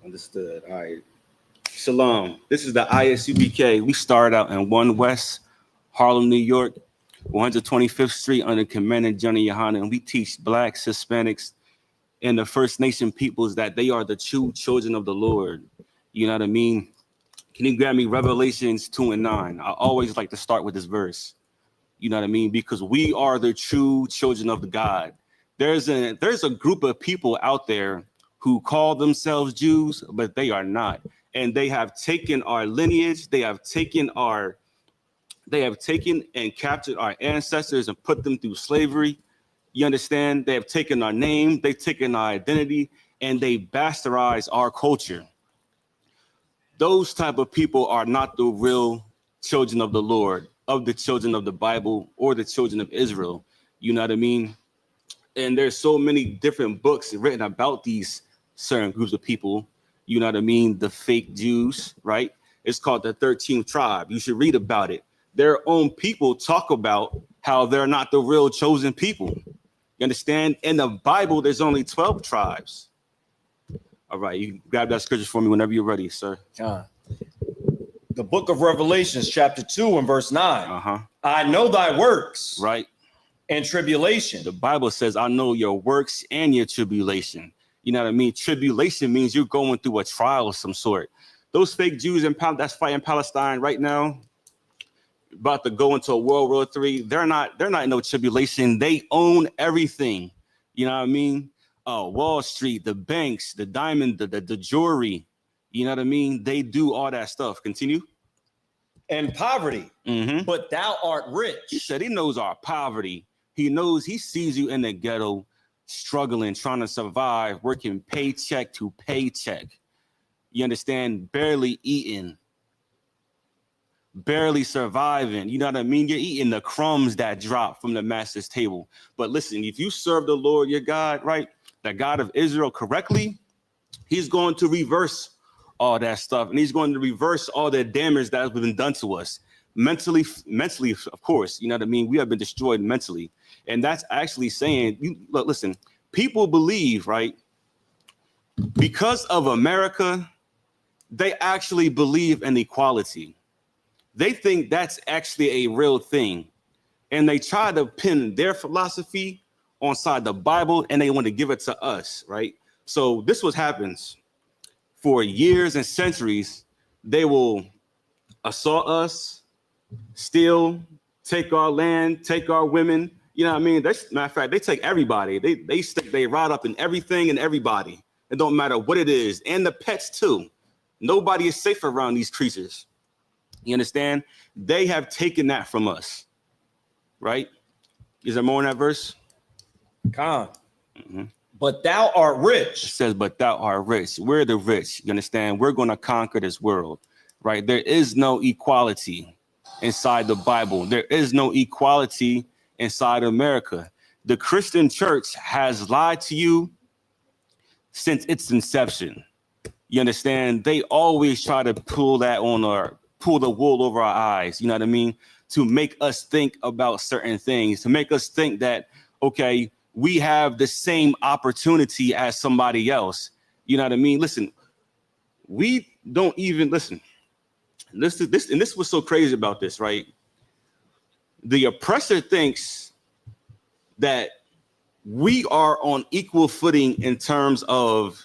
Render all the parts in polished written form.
Understood. All right. Shalom. This is the ISUBK. We started out in 1 West, Harlem, New York, 125th Street under Commander Johnny Yohana. And we teach Blacks, Hispanics, and the First Nation peoples that they are the true children of the Lord. You know what I mean? Can you grab me Revelations 2 and 9? I always like to start with this verse. You know what I mean? Because we are the true children of God. There's a group of people out there who call themselves Jews, but they are not. And they have taken our lineage. They have taken and captured our ancestors and put them through slavery. You understand? They have taken our name, they've taken our identity, and they bastardize our culture. Those type of people are not the real children of the Lord, of the children of the Bible, or the children of Israel. You know what I mean? And there's so many different books written about these certain groups of people. You know what I mean? The fake Jews, right? It's called the 13th tribe. You should read about it. Their own people talk about how they're not the real chosen people. You understand? In the Bible, there's only 12 tribes. All right, you can grab that scripture for me whenever you're ready, sir. The book of Revelations, chapter 2 and verse 9. I know thy works. Right. And tribulation. The Bible says, I know your works and your tribulation. You know what I mean? Tribulation means you're going through a trial of some sort. Those fake Jews that's fighting Palestine right now, about to go into a World War III, they're not in no tribulation. They own everything. You know what I mean? Wall Street, the banks, the diamond, the jewelry. You know what I mean? They do all that stuff. Continue. And poverty, but thou art rich. He said he knows our poverty. He knows, he sees you in the ghetto, struggling, trying to survive, working paycheck to paycheck. You understand? Barely eating, barely surviving. You know what I mean? You're eating the crumbs that drop from the master's table. But listen, if you serve the Lord, your God, right, the God of Israel correctly, he's going to reverse all that stuff. And he's going to reverse all the damage that has been done to us. Mentally, of course, you know what I mean? We have been destroyed mentally. And that's actually saying, look, listen, people believe, right? Because of America, they actually believe in equality. They think that's actually a real thing. And they try to pin their philosophy on side the Bible, and they want to give it to us, right? So this what happens for years and centuries. They will assault us, steal, take our land, take our women. You know what I mean? That's, matter of fact, they take everybody. They ride up in everything and everybody. It don't matter what it is, and the pets too. Nobody is safe around these creatures. You understand? They have taken that from us, right? Is there more in that verse? But thou art rich. It says, but thou art rich. We're the rich. You understand? We're going to conquer this world, right? There is no equality inside the Bible. There is no equality inside America. The Christian church has lied to you since its inception. You understand? They always try to pull the wool over our eyes, you know what I mean? To make us think about certain things, to make us think that, okay, we have the same opportunity as somebody else. You know what I mean? Listen, we don't even listen. This is what's so crazy about this, right? The oppressor thinks that we are on equal footing in terms of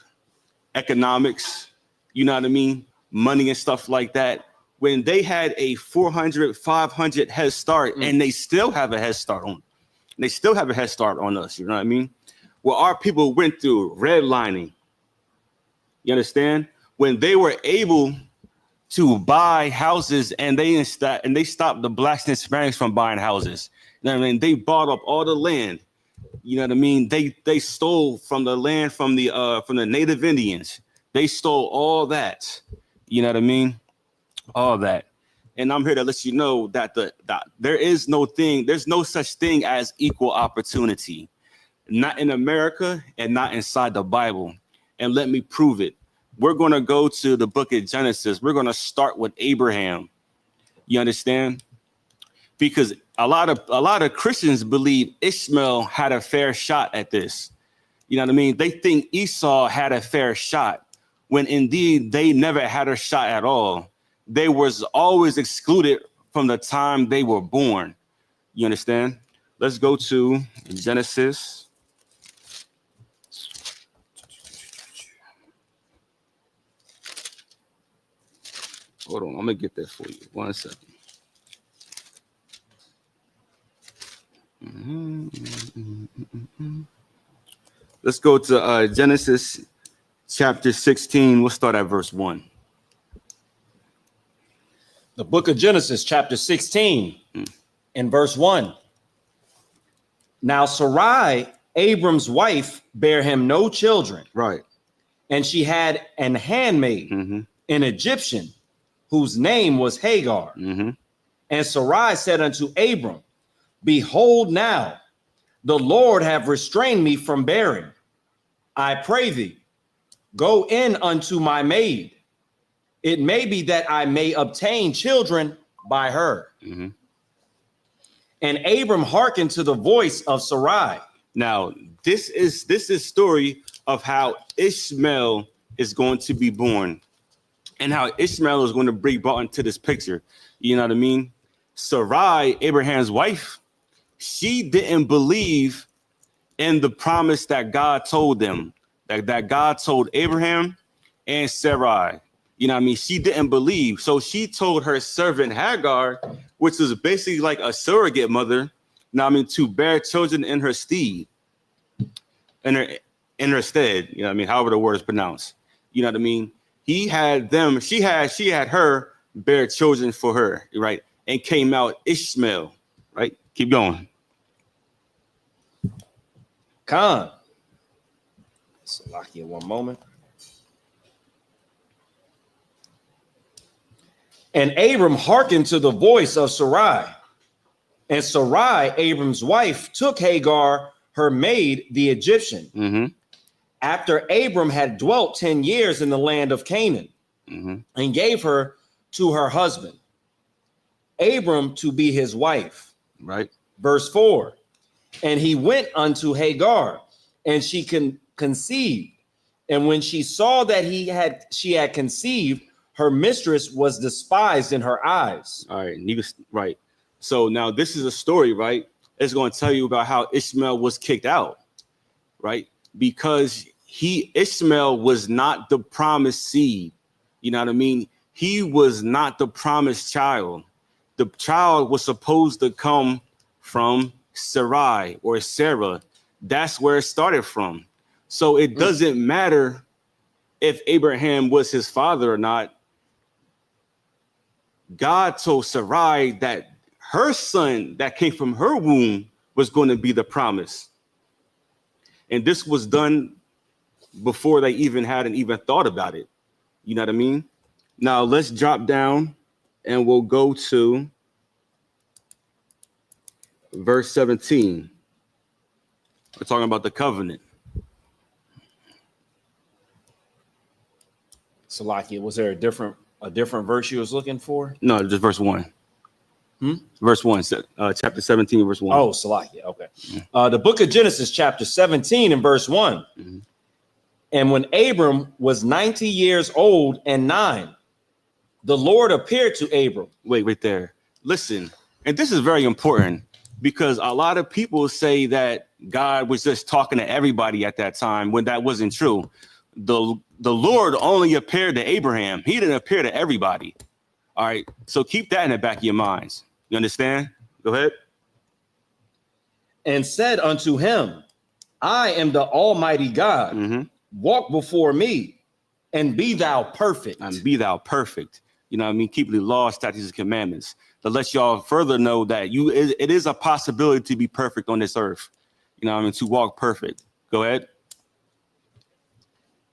economics, you know what I mean? Money and stuff like that. When they had a 400, 500 head start, and they still have a head start on. They still have a head start on us, you know what I mean? Well, our people went through redlining. You understand? When they were able to buy houses and they stopped the blacks and Hispanics from buying houses. You know what I mean? They bought up all the land. You know what I mean? They stole from the land from the Native Indians. They stole all that. You know what I mean? All that. And I'm here to let you know that there's no such thing as equal opportunity. Not in America and not inside the Bible. And let me prove it. We're going to go to the book of Genesis. We're going to start with Abraham. You understand? Because a lot of Christians believe Ishmael had a fair shot at this. You know what I mean? They think Esau had a fair shot. when indeed they never had a shot at all. They was always excluded from the time they were born. You understand? Let's go to Genesis. Hold on, I'm gonna get that for you. 1 second. Let's go to Genesis chapter 16. We'll start at verse 1. The book of Genesis, chapter 16, and verse 1. Now Sarai, Abram's wife, bare him no children. Right. And she had an handmaid, an Egyptian, whose name was Hagar. And Sarai said unto Abram, behold, now the Lord have restrained me from bearing. I pray thee, go in unto my maid. It may be that I may obtain children by her. And Abram hearkened to the voice of Sarai. Now, this is story of how Ishmael is going to be born and how Ishmael is going to be brought into this picture. You know what I mean? Sarai, Abraham's wife, she didn't believe in the promise that God told them, that God told Abraham and Sarai. You know what I mean? She didn't believe. So she told her servant Hagar, which is basically like a surrogate mother, you know what I mean, to bear children in her stead, in her stead, you know what I mean, however the word is pronounced. You know what I mean? She had her bear children for her, right? And came out Ishmael, right? Keep going. Khan. Salakia, one moment. And Abram hearkened to the voice of Sarai. And Sarai, Abram's wife, took Hagar, her maid, the Egyptian, after Abram had dwelt 10 years in the land of Canaan, and gave her to her husband, Abram, to be his wife. Right. Verse 4. And he went unto Hagar, and she conceived. And when she saw that she had conceived, her mistress was despised in her eyes. All right. Right. So now this is a story, right? It's going to tell you about how Ishmael was kicked out, right? Because Ishmael was not the promised seed. You know what I mean? He was not the promised child. The child was supposed to come from Sarai or Sarah. That's where it started from. So it doesn't matter if Abraham was his father or not. God told Sarai that her son that came from her womb was going to be the promise. And this was done before they hadn't even thought about it. You know what I mean? Now let's drop down and we'll go to verse 17. We're talking about the covenant. Salakia, was there a different verse you was looking for? No, just verse 1. Verse 1, chapter 17, verse 1. Oh, Salakia, okay. The book of Genesis, chapter 17 and verse 1. And when Abram was 90 years old and 9, the Lord appeared to Abram. Wait, right there. Listen, and this is very important because a lot of people say that God was just talking to everybody at that time when that wasn't true. The Lord only appeared to Abraham. He didn't appear to everybody. All right. So keep that in the back of your minds. You understand? Go ahead. And said unto him, I am the Almighty God. Walk before me and be thou perfect. And be thou perfect. You know what I mean? Keep the law, statutes, and commandments. To let y'all further know that it is a possibility to be perfect on this earth. You know what I mean? To walk perfect. Go ahead.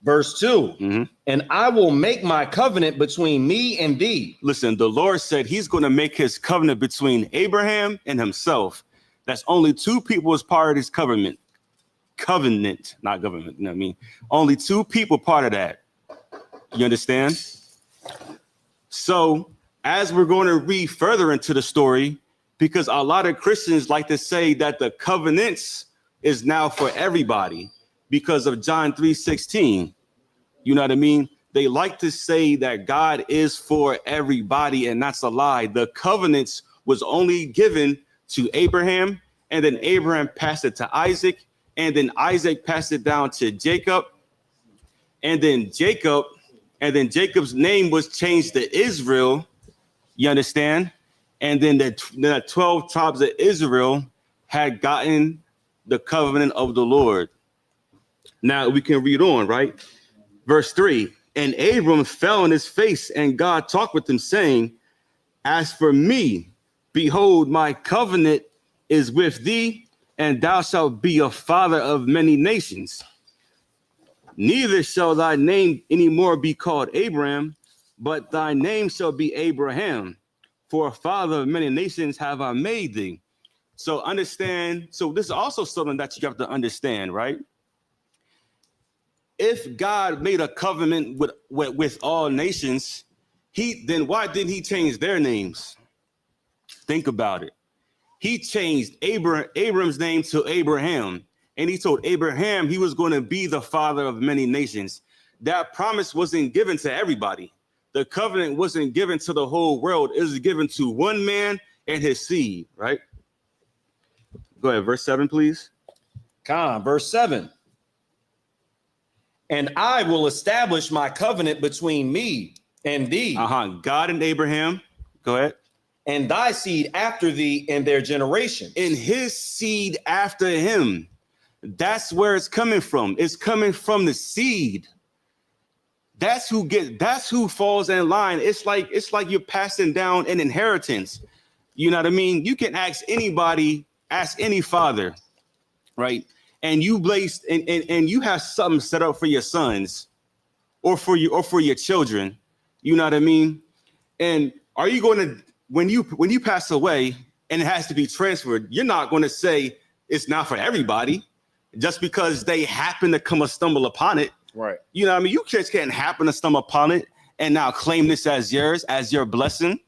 Verse 2, and I will make my covenant between me and thee. Listen, the Lord said he's going to make his covenant between Abraham and himself. That's only two people as part of this covenant. Covenant, not government, you know what I mean? Only two people part of that. You understand? So as we're going to read further into the story, because a lot of Christians like to say that the covenants is now for everybody because of John 3:16. You know what I mean? they like to say that God is for everybody, and that's a lie. The covenants was only given to Abraham, and then Abraham passed it to Isaac, and then Isaac passed it down to Jacob, and then Jacob's name was changed to Israel. You understand? And then the 12 tribes of Israel had gotten the covenant of the Lord. Now we can read on, right? Verse 3, and Abram fell on his face, and God talked with him, saying, as for me, behold, my covenant is with thee, and thou shalt be a father of many nations. Neither shall thy name any more be called Abram, but thy name shall be Abraham, for a father of many nations have I made thee. So understand, so this is also something that you have to understand, right? If God made a covenant with all nations, then why didn't he change their names? Think about it. He changed Abram's name to Abraham, and he told Abraham he was going to be the father of many nations. That promise wasn't given to everybody. The covenant wasn't given to the whole world. It was given to one man and his seed, right? Go ahead, verse 7, please. Verse 7. And I will establish my covenant between me and thee. God and Abraham. Go ahead. And thy seed after thee in their generation. And his seed after him. That's where it's coming from. It's coming from the seed. That's who falls in line. It's like you're passing down an inheritance. You know what I mean? You can ask anybody, ask any father, right? And you and you have something set up for your sons or for your children. You know what I mean? And are you going to, when you pass away and it has to be transferred, you're not going to say it's not for everybody just because they happen to stumble upon it. Right. You know what I mean? You just can't happen to stumble upon it and now claim this as yours, as your blessing.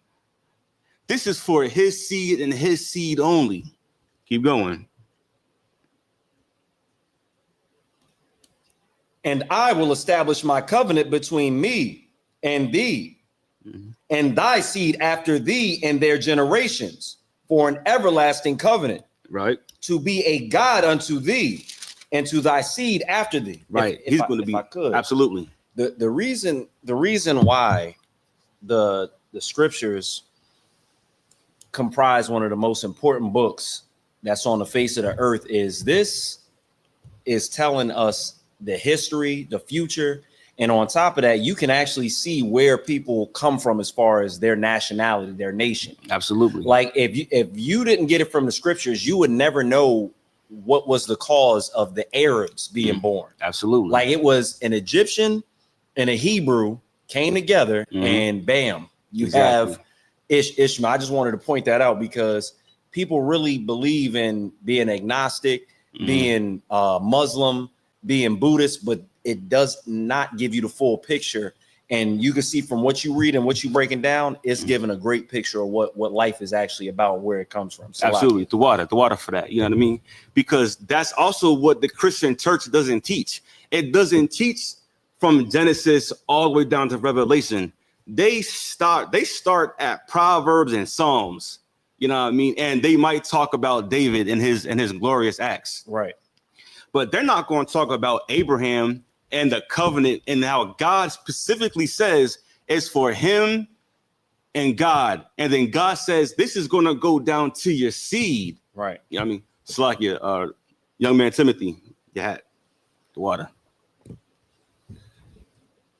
This is for his seed and his seed only. Keep going. And I will establish my covenant between me and thee, and thy seed after thee in their generations, for an everlasting covenant. Right. To be a God unto thee, and to thy seed after thee. Right. He's going to be. Absolutely. The reason why the scriptures comprise one of the most important books that's on the face of the earth is this is telling us the history, the future, and on top of that, you can actually see where people come from as far as their nationality, their nation. Absolutely. Like if you didn't get it from the scriptures, you would never know what was the cause of the Arabs being born. Absolutely. Like it was an Egyptian and a Hebrew came together and bam, you have Ishmael. I just wanted to point that out because people really believe in being agnostic, being Muslim, being Buddhist, but it does not give you the full picture. And you can see from what you read and what you're breaking down, it's giving a great picture of what life is actually about and where it comes from. So absolutely. The water for that. You know what I mean? Because that's also what the Christian church doesn't teach. It doesn't teach from Genesis all the way down to Revelation. They start at Proverbs and Psalms. You know what I mean? And they might talk about David and his glorious acts. Right. But they're not going to talk about Abraham and the covenant and how God specifically says it's for him and God. And then God says, this is going to go down to your seed. Right. You know what I mean? It's like your young man, Timothy, you had the water.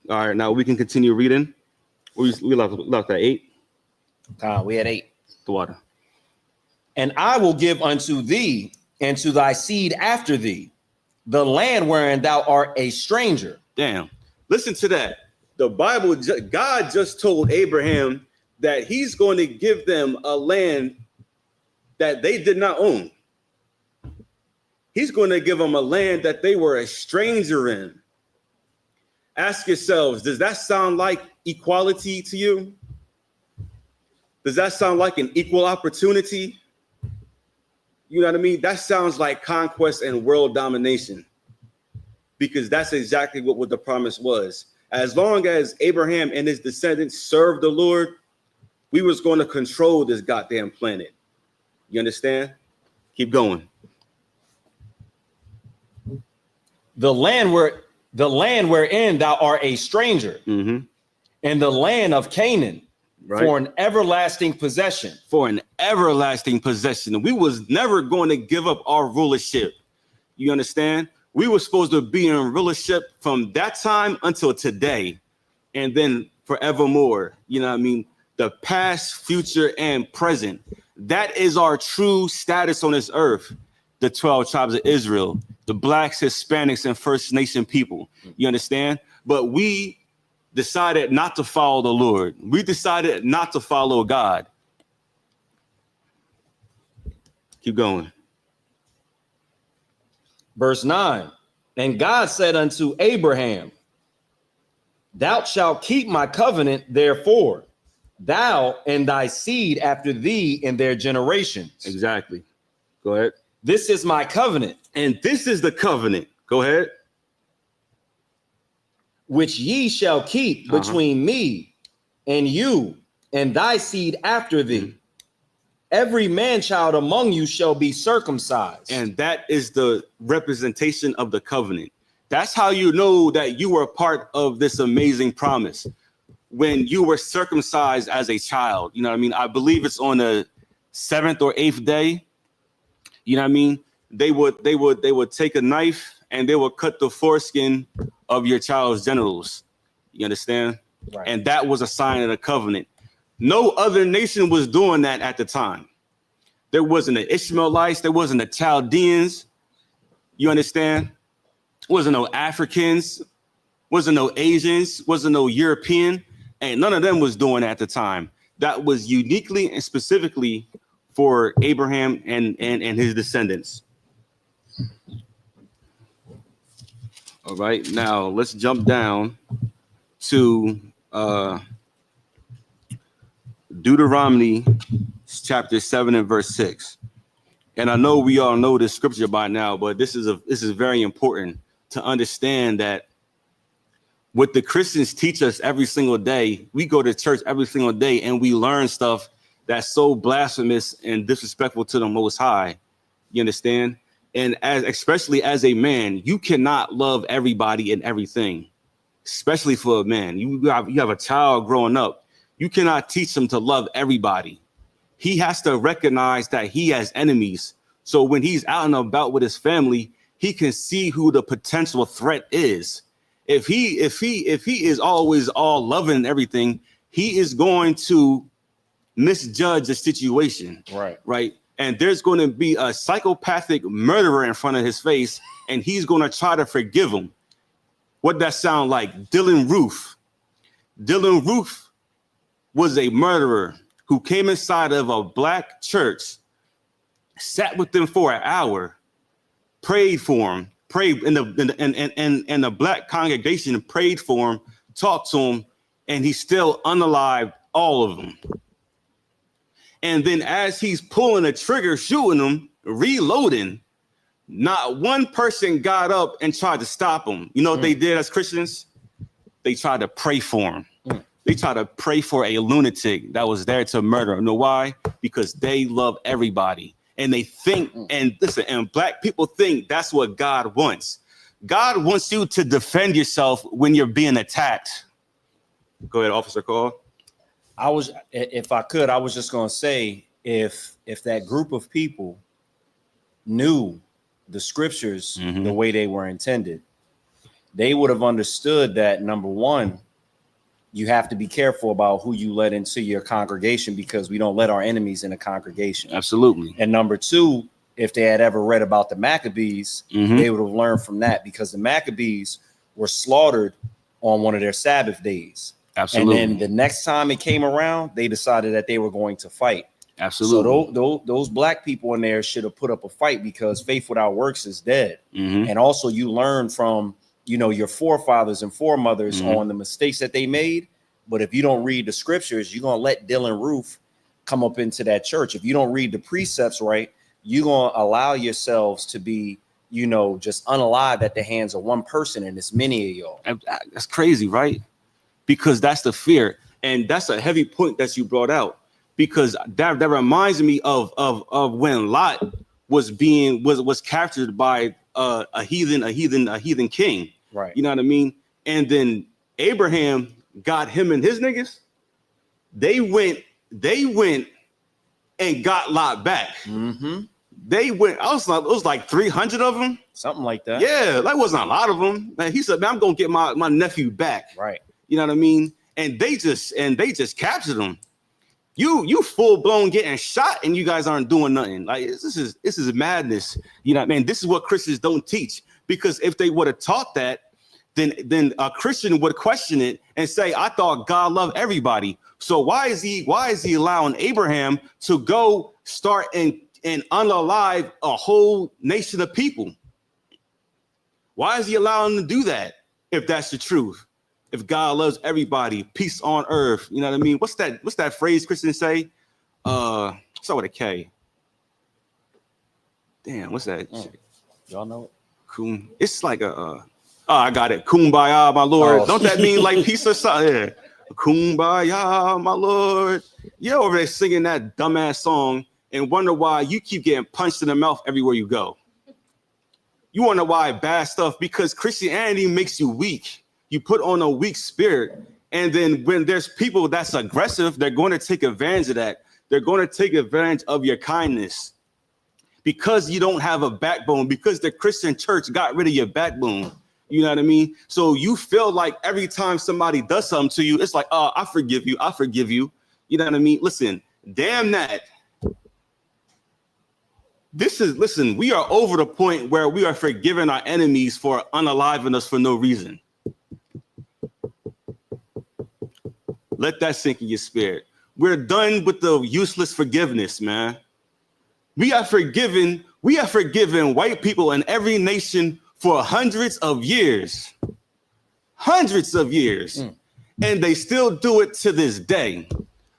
All right. Now we can continue reading. We left at 8. We had 8. The water. And I will give unto thee and to thy seed after thee the land wherein thou art a stranger. Damn. Listen to that. The Bible, God just told Abraham that he's going to give them a land that they did not own. He's going to give them a land that they were a stranger in. Ask yourselves, does that sound like equality to you? Does that sound like an equal opportunity? You know what I mean? That sounds like conquest and world domination, because that's exactly what the promise was. As long as Abraham and his descendants served the Lord, we was going to control this goddamn planet. You understand? Keep going. The land wherein thou art a stranger, in the land of Canaan, for an everlasting possession. For an everlasting possession. We was never going to give up our rulership. You understand? We were supposed to be in rulership from that time until today, and then forevermore. You know what I mean? The past, future, and present. That is our true status on this earth. The 12 tribes of Israel, the blacks, Hispanics, and First Nation people. You understand? But we decided not to follow the Lord. We decided not to follow God. Keep going. Verse 9, and God said unto Abraham, thou shalt keep my covenant, therefore, thou and thy seed after thee in their generations. Exactly. Go ahead. This is my covenant. And this is the covenant. Go ahead. Which ye shall keep between me and you and thy seed after thee. Every man child among you shall be circumcised. And that is the representation of the covenant. That's how you know that you were part of this amazing promise. When you were circumcised as a child, you know what I mean? I believe it's on the 7th or 8th day. You know what I mean? They would take a knife and they would cut the foreskin of your child's genitals. You understand? Right. And that was a sign of the covenant. No other nation was doing that at the time. There wasn't the Ishmaelites. There wasn't the Chaldeans. You understand? Wasn't no Africans. Wasn't no Asians. Wasn't no European. And none of them was doing that at the time. That was uniquely and specifically for Abraham and his descendants. All right, now let's jump down to Deuteronomy chapter 7 and verse 6. And I know we all know this scripture by now, but this is very important to understand that what the Christians teach us every single day, we go to church every single day and we learn stuff that's so blasphemous and disrespectful to the Most High. You understand? And especially as a man, you cannot love everybody and everything, especially for a man. You have a child growing up. You cannot teach him to love everybody. He has to recognize that he has enemies. So when he's out and about with his family, he can see who the potential threat is. If he is always all loving and everything, he is going to misjudge the situation. Right. And there's going to be a psychopathic murderer in front of his face, and he's going to try to forgive him. What that sound like? Dylan Roof. Dylan Roof was a murderer who came inside of a black church, sat with them for an hour, prayed for him, prayed in the black congregation, prayed for him, talked to him, and he still unalived all of them. And then as he's pulling the trigger, shooting them, reloading, not one person got up and tried to stop him. You know what they did as Christians? They tried to pray for him. They tried to pray for a lunatic that was there to murder him. You know why? Because they love everybody. And they think, and listen, and black people think that's what God wants. God wants you to defend yourself when you're being attacked. Go ahead, Officer Call. If I could, I was just going to say, if that group of people knew the scriptures the way they were intended, they would have understood that, number one, you have to be careful about who you let into your congregation, because we don't let our enemies in a congregation. Absolutely. And number two, if they had ever read about the Maccabees, they would have learned from that, because the Maccabees were slaughtered on one of their Sabbath days. Absolutely. And then the next time it came around, they decided that they were going to fight. Absolutely. So those black people in there should have put up a fight, because faith without works is dead. And also you learn from, your forefathers and foremothers on the mistakes that they made. But if you don't read the scriptures, you're going to let Dylan Roof come up into that church. If you don't read the precepts right, you're going to allow yourselves to be, just unalive at the hands of one person, and it's many of y'all. That's crazy, right? because that's the fear. And that's a heavy point that you brought out, because that reminds me of when Lot was captured by a heathen king. Right. You know what I mean? And then Abraham got him and his niggas. They went and got Lot back. Mm-hmm. They went, it was like 300 of them. Something like that. Yeah, that wasn't a lot of them. Man, he said, man, I'm gonna get my nephew back. Right. You know what I mean? And they just captured him. You full blown getting shot and you guys aren't doing nothing. Like this is madness. You know what I mean? This is what Christians don't teach, because if they would have taught that, then a Christian would question it and say, I thought God loved everybody. So why is he allowing Abraham to go start and unalive a whole nation of people? Why is he allowing them to do that if that's the truth? If God loves everybody, peace on earth, you know what I mean? What's that phrase Christians say? Start with a K. Damn, what's that? Y'all know it? It's like I got it. Kumbaya, my Lord. Don't that mean like peace or something? Yeah. Kumbaya, my Lord. You're over there singing that dumbass song and wonder why you keep getting punched in the mouth everywhere you go. You wonder why bad stuff, because Christianity makes you weak. You put on a weak spirit. And then when there's people that's aggressive, they're going to take advantage of that. They're going to take advantage of your kindness because you don't have a backbone, because the Christian church got rid of your backbone. You know what I mean? So you feel like every time somebody does something to you, it's like, oh, I forgive you. I forgive you. You know what I mean? Listen, damn that. Listen, we are over the point where we are forgiving our enemies for unaliving us for no reason. Let that sink in your spirit. We're done with the useless forgiveness, man. We have forgiven white people in every nation for hundreds of years. And they still do it to this day,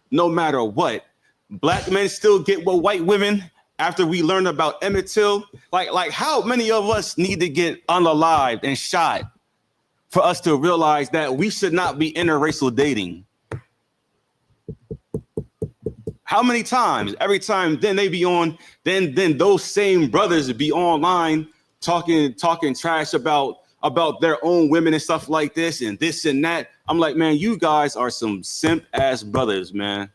no matter what. Black men still get with white women after we learned about Emmett Till. Like how many of us need to get unalived and shot for us to realize that we should not be interracial dating? How many times? Every time then they be on, then those same brothers would be online talking trash about their own women and stuff like this and that. I'm like, man, you guys are some simp ass brothers, man.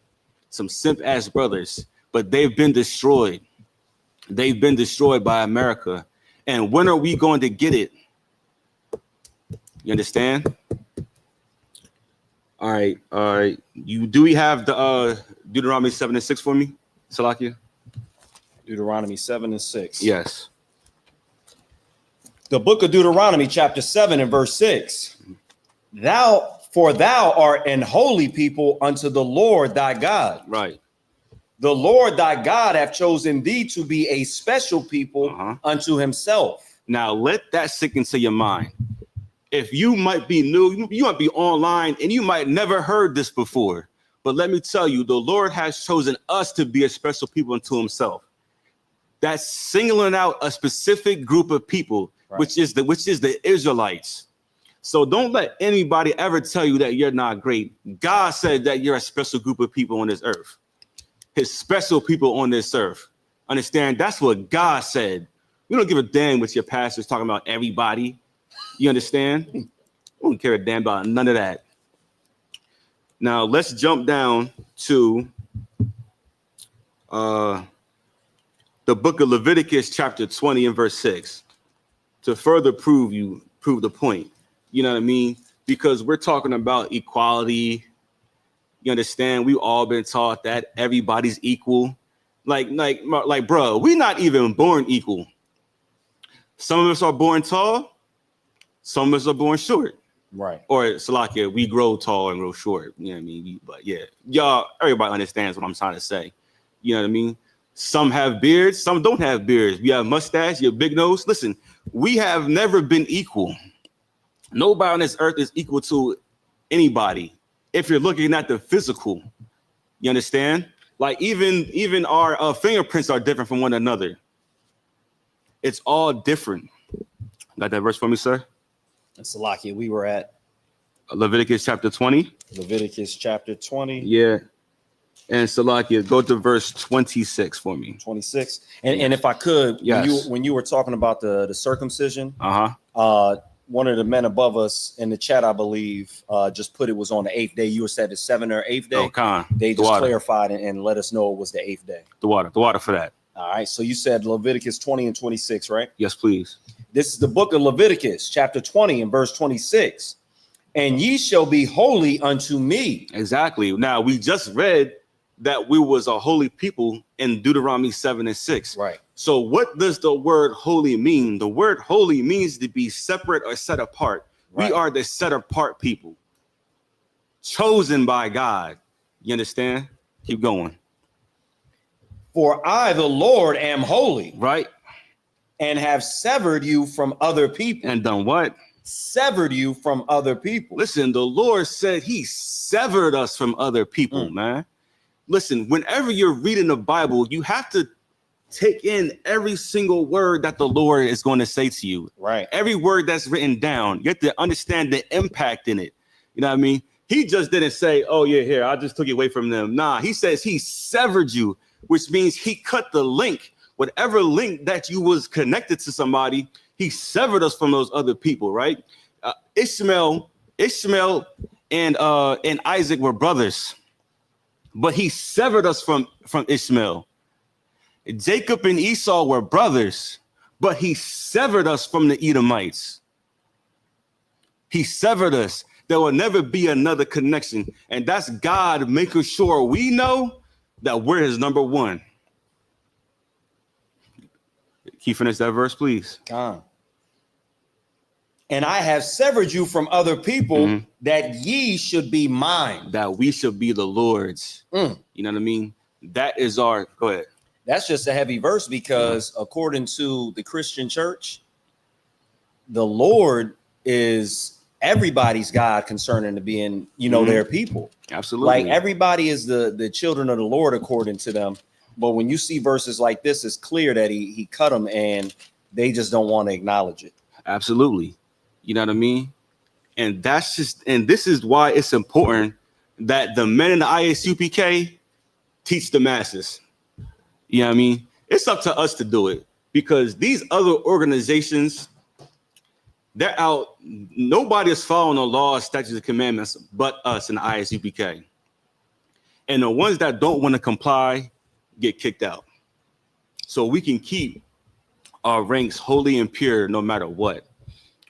Some simp ass brothers, but they've been destroyed. They've been destroyed by America. And when are we going to get it? You understand? All right. Do we have the Deuteronomy 7:6 for me, Salakia? Deuteronomy 7:6. Yes. The book of Deuteronomy, chapter 7 and verse 6. Thou art an holy people unto the Lord thy God. Right. The Lord thy God hath chosen thee to be a special people unto himself. Now let that sink into your mind. If you might be new, you might be online and you might never heard this before. But let me tell you, the Lord has chosen us to be a special people unto himself. That's singling out a specific group of people, right, which is the Israelites. So don't let anybody ever tell you that you're not great. God said that you're a special group of people on this earth. His special people on this earth. Understand? That's what God said. We don't give a damn what your pastor's talking about everybody. You understand? We don't care a damn about none of that. Now let's jump down to the book of Leviticus, chapter 20 and verse 6, to further prove the point. You know what I mean? Because we're talking about equality. You understand? We've all been taught that everybody's equal. Like, bro, we're not even born equal. Some of us are born tall. Some of us are born short. Right. Or Salakia, we grow tall and grow short. You know what I mean? But yeah, everybody understands what I'm trying to say. You know what I mean? Some have beards, some don't have beards. You have mustache, you have big nose. Listen, we have never been equal. Nobody on this earth is equal to anybody. If you're looking at the physical, you understand? Like even our fingerprints are different from one another. It's all different. Got that verse for me, sir? And Salakia, we were at Leviticus chapter 20. Leviticus chapter 20. Yeah. And Salakia, go to verse 26 for me. 26. And if I could, Yes. when you were talking about the circumcision, Uh-huh. One of the men above us in the chat, I believe, just put it was on the 8th day. You said the 7th or 8th day. Oh, Khan. They The just water. clarified and let us know it was the 8th day. The water for that. All right. So you said Leviticus 20 and 26, right? Yes, please. This is the book of Leviticus, chapter 20 and verse 26. And ye shall be holy unto me. Exactly. Now, we just read that we was a holy people in Deuteronomy 7 and 6. Right. So what does the word holy mean? The word holy means to be separate or set apart. Right. We are the set apart people, chosen by God. You understand? Keep going. For I, the Lord, am holy, Right? and have severed you from other people. And done what? Severed you from other people. Listen, the Lord said he severed us from other people, man. Listen, whenever you're reading the Bible, you have to take in every single word that the Lord is going to say to you. Right. Every word that's written down, you have to understand the impact in it. You know what I mean? He just didn't say, oh, yeah, here, I just took it away from them. Nah, he says he severed you, which means he cut the link. Whatever link that you was connected to somebody, he severed us from those other people, right? Ishmael and Isaac were brothers, but he severed us from Ishmael. Jacob and Esau were brothers, but he severed us from the Edomites. He severed us. There will never be another connection. And that's God making sure we know that we're his number one. Can you finish that verse, please? And I have severed you from other people that ye should be mine. That we should be the Lord's. You know what I mean? That is our, go ahead. That's just a heavy verse because according to the Christian church, the Lord is everybody's God concerning to being, their people. Absolutely. Like everybody is the children of the Lord according to them. But when you see verses like this, it's clear that he cut them and they just don't want to acknowledge it. Absolutely. You know what I mean? And this is why it's important that the men in the ISUPK teach the masses. You know what I mean? It's up to us to do it because these other organizations, they're out. Nobody is following the laws, statutes, and commandments but us in the ISUPK. And the ones that don't want to comply get kicked out. So we can keep our ranks holy and pure no matter what,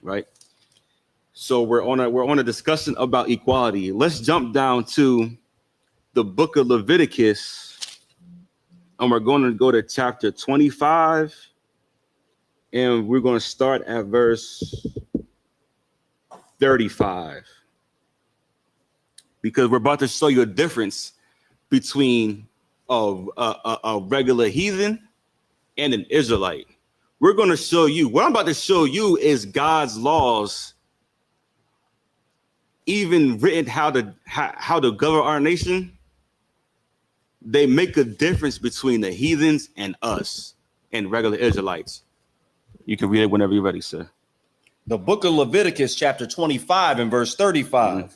right? So we're on a discussion about equality. Let's jump down to the book of Leviticus, and we're going to go to chapter 25, and we're going to start at verse 35, because we're about to show you a difference between a regular heathen and an Israelite. We're going to show you, what I'm about to show you is God's laws, even written how to govern our nation. They make a difference between the heathens and us and regular Israelites. You can read it whenever you're ready, sir. The book of Leviticus, chapter 25 and verse 35.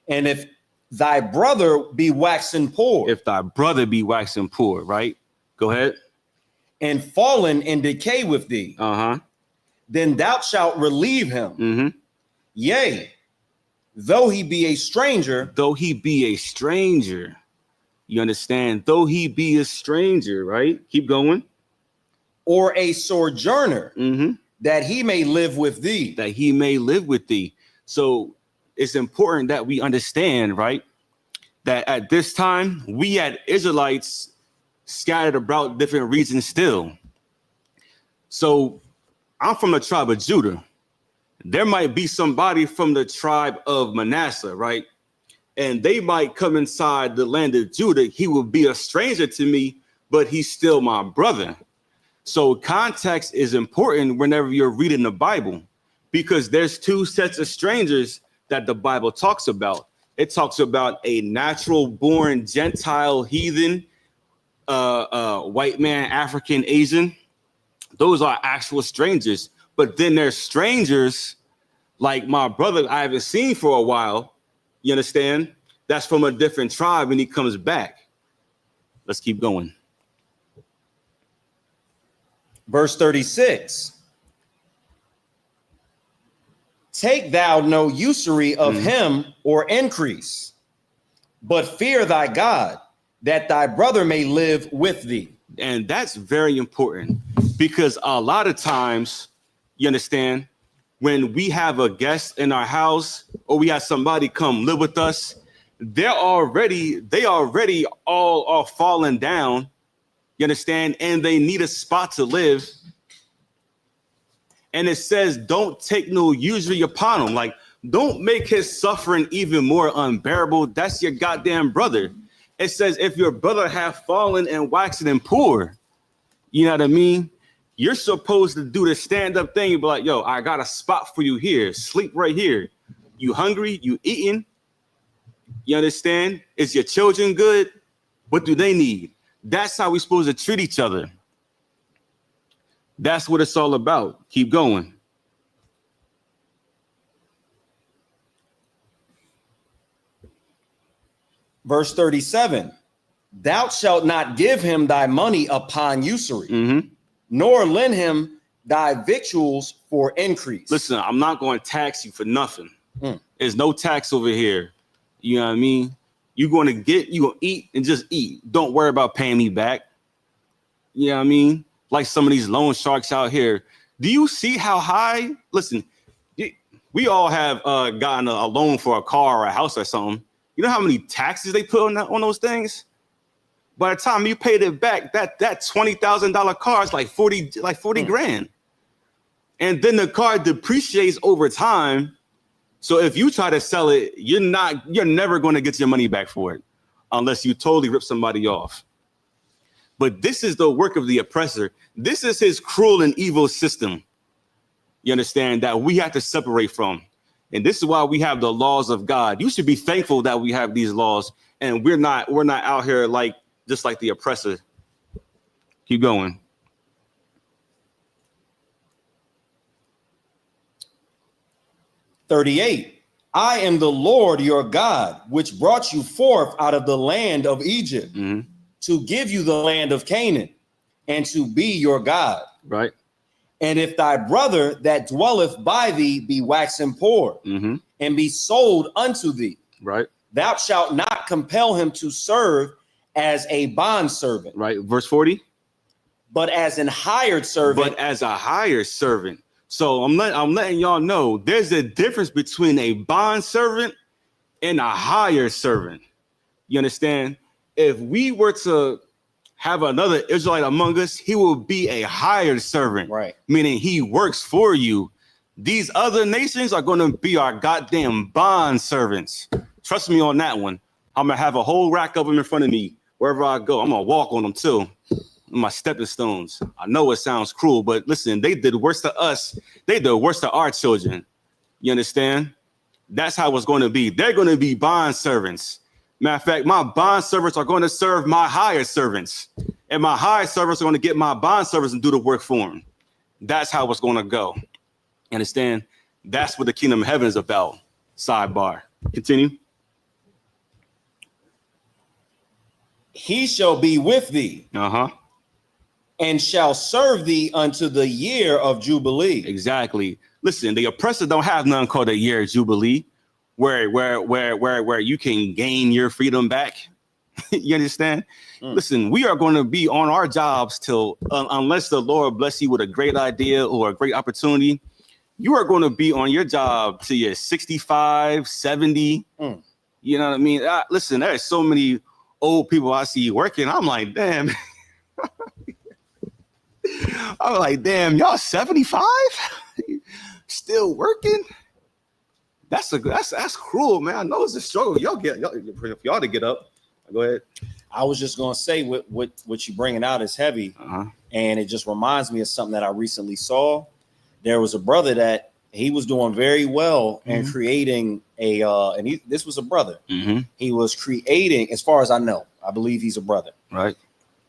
And if thy brother be waxen poor. If thy brother be waxen poor, right? Go ahead. And fallen in decay with thee. Then thou shalt relieve him. Yea, though he be a stranger. Though he be a stranger. You understand? Though he be a stranger, right? Keep going. Or a sojourner. That he may live with thee. That he may live with thee. So it's important that we understand, right, that at this time, we had Israelites scattered about different regions still. So I'm from the tribe of Judah. There might be somebody from the tribe of Manasseh, right? And they might come inside the land of Judah. He will be a stranger to me, but he's still my brother. So context is important whenever you're reading the Bible, because there's two sets of strangers that the Bible talks about. It talks about a natural born Gentile heathen, white man, African, Asian. Those are actual strangers. But then there's strangers Like my brother I haven't seen for a while, you understand? That's from a different tribe and he comes back. Let's keep going. Verse 36. Take thou no usury of him or increase, but fear thy God, that thy brother may live with thee. And that's very important because a lot of times, you understand, when we have a guest in our house or we have somebody come live with us, they already all are falling down, you understand, and they need a spot to live. And it says, don't take no usury upon him. Like, don't make his suffering even more unbearable. That's your goddamn brother. It says, if your brother have fallen and waxen and poor, you know what I mean? You're supposed to do the stand-up thing and be like, yo, I got a spot for you here. Sleep right here. You hungry? You eating? You understand? Is your children good? What do they need? That's how we're supposed to treat each other. That's what it's all about. Keep going. Verse 37. Thou shalt not give him thy money upon usury, nor lend him thy victuals for increase. Listen, I'm not going to tax you for nothing. There's no tax over here. You know what I mean? You're going to eat and just eat. Don't worry about paying me back. You know what I mean? Like some of these loan sharks out here. Do you see how high? Listen, we all have gotten a loan for a car or a house or something. You know how many taxes they put on those things? By the time you paid it back, that $20,000 car is like 40 grand. And then the car depreciates over time. So if you try to sell it, you're never going to get your money back for it unless you totally rip somebody off. But this is the work of the oppressor. This is his cruel and evil system. You understand, that we have to separate from. And this is why we have the laws of God. You should be thankful that we have these laws and we're not out here just like the oppressor. Keep going. "38. I am the Lord your God, which brought you forth out of the land of Egypt to give you the land of Canaan and to be your God. Right. And if thy brother that dwelleth by thee be waxen poor and be sold unto thee, right, thou shalt not compel him to serve as a bondservant. Right. Verse 40. But as an hired servant. But as a hired servant. So I'm letting y'all know there's a difference between a bondservant and a hired servant. You understand? If we were to have another Israelite among us, he will be a hired servant, right? Meaning he works for you. These other nations are going to be our goddamn bond servants. Trust me on that one. I'm going to have a whole rack of them in front of me. Wherever I go, I'm going to walk on them too. My stepping stones. I know it sounds cruel, but listen, they did worse to us. They did worse to our children. You understand? That's how it's going to be. They're going to be bond servants. Matter of fact, my bond servants are going to serve my hired servants, and my hired servants are going to get my bond servants and do the work for them. That's how it's going to go. You understand? That's what the kingdom of heaven is about. Sidebar. Continue. He shall be with thee. And shall serve thee unto the year of Jubilee. Exactly. Listen, the oppressor don't have nothing called a year of Jubilee, where you can gain your freedom back. You understand? Listen, we are going to be on our jobs till unless the Lord bless you with a great idea or a great opportunity. You are going to be on your job till you're 65, 70. You know what I mean? Listen, there's so many old people I see working. I'm like, damn. I'm like, damn, y'all 75? Still working? That's cruel, man. I know it's a struggle. Y'all for y'all to get up. Go ahead. I was just gonna say what you bringing out is heavy, and it just reminds me of something that I recently saw. There was a brother that he was doing very well in creating this was a brother. He was creating, as far as I know, I believe he's a brother. Right.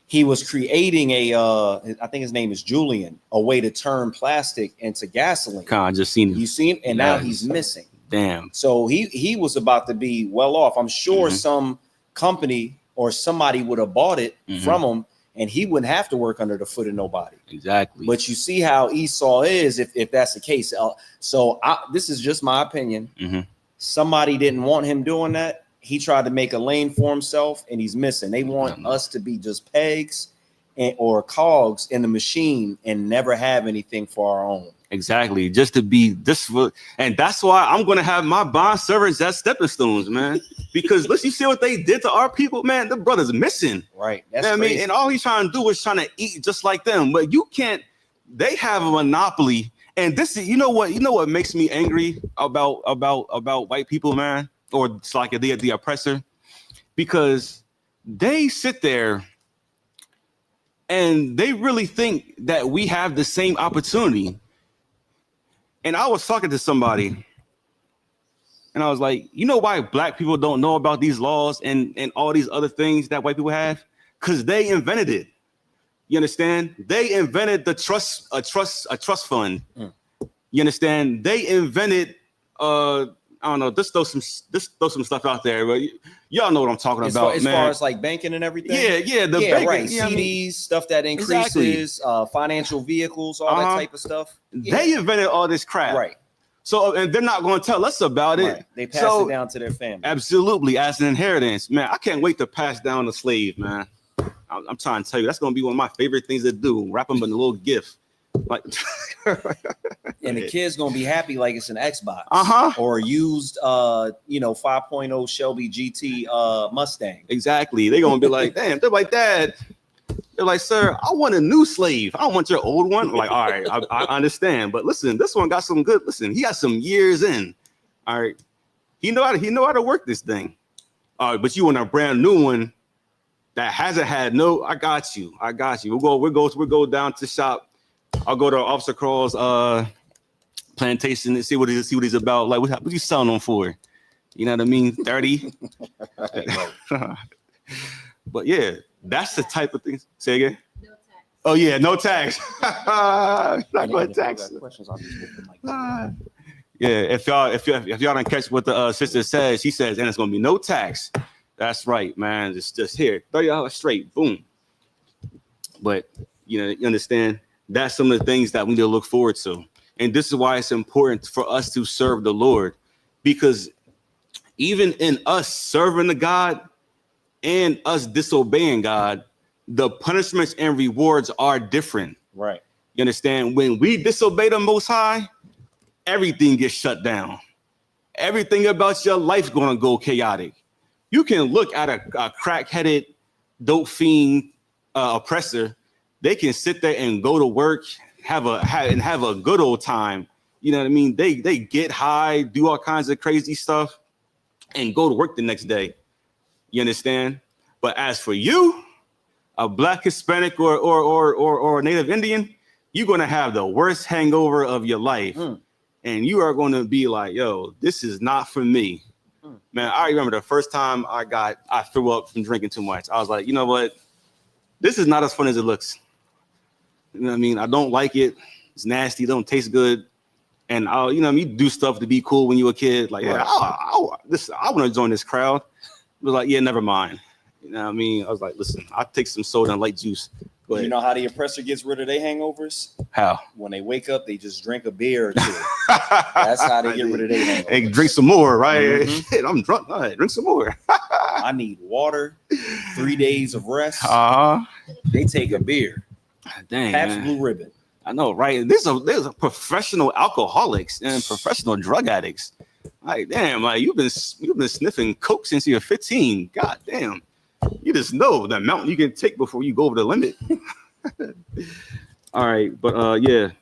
he was creating I think his name is Julian, a way to turn plastic into gasoline. I just seen him. You seen, and now he's missing. Damn. So he was about to be well off. I'm sure some company or somebody would have bought it from him, and he wouldn't have to work under the foot of nobody. Exactly. But you see how Esau is if that's the case. So this is just my opinion. Somebody didn't want him doing that. He tried to make a lane for himself, and he's missing. They want us to be just pegs or cogs in the machine and never have anything for our own. Exactly. Just to be this, and that's why I'm going to have my bond servers as stepping stones, man. Because let's you see what they did to our people, man. The brother's missing. Right. That's I mean, and all he's trying to do is trying to eat just like them. But you can't. They have a monopoly, and this is you know what makes me angry about white people, man. Or it's like the oppressor, because they sit there and they really think that we have the same opportunity. And I was talking to somebody and I was like, you know why black people don't know about these laws and all these other things that white people have? Because they invented it. You understand? They invented a trust fund. You understand? They invented I don't know. Just throw some stuff out there, but y'all know what I'm talking about, as far as like banking and everything. Yeah, the banking, right. CDs, stuff that increases, financial vehicles, all that type of stuff. They invented all this crap, right? So, and they're not going to tell us about it. Right. They pass it down to their family. Absolutely, as an inheritance, man. I can't wait to pass down the slave, man. I'm trying to tell you, that's going to be one of my favorite things to do. Wrap them in a little gift. Like, and the kid's gonna be happy like it's an Xbox or used 5.0 Shelby GT Mustang. Exactly. They're gonna be like, damn, they're like, Dad. They're like, sir, I want a new slave. I don't want your old one. I'm like, all right, I understand. But listen, this one got some good. Listen, he got some years in. All right. He know how to work this thing. All right, but you want a brand new one that hasn't had no. I got you. We'll go down to shop. I'll go to Officer Crawl's plantation and see what he's about. Like, what you selling them for? You know what I mean? 30. But yeah, that's the type of thing. Say again. No tax. Oh yeah, no tax. Not going to tax. Yeah, if y'all don't catch what the sister says, she says, and it's gonna be no tax. That's right, man. It's just here, $30 straight, boom. But you understand. That's some of the things that we need to look forward to. And this is why it's important for us to serve the Lord, because even in us serving the God and us disobeying God, the punishments and rewards are different. Right. You understand? When we disobey the Most High, everything gets shut down. Everything about your life going to go chaotic. You can look at a crack-headed, dope fiend oppressor. They can sit there and go to work, have a good old time. You know what I mean? They get high, do all kinds of crazy stuff, and go to work the next day. You understand? But as for you, a Black, Hispanic, or Native Indian, you're gonna have the worst hangover of your life, and you are gonna be like, "Yo, this is not for me." Man, I remember the first time I threw up from drinking too much. I was like, you know what? This is not as fun as it looks. You know what I mean? I don't like it. It's nasty. It don't taste good. And you do stuff to be cool when you were a kid. Like, yeah, I want to join this crowd. It was like, yeah, never mind. You know what I mean? I was like, listen, I'll take some soda and light juice. Go ahead. You know how the oppressor gets rid of their hangovers? How? When they wake up, they just drink a beer or two. That's how they get rid of their hangovers. Hey, drink some more, right? Shit, I'm drunk. All right, drink some more. I need water, 3 days of rest. They take a beer. Dang, Pabst Blue Ribbon. I know, right? There's a professional alcoholics and professional drug addicts. Like, damn, like you've been sniffing coke since you're 15. God damn. You just know the amount you can take before you go over the limit. All right, but yeah.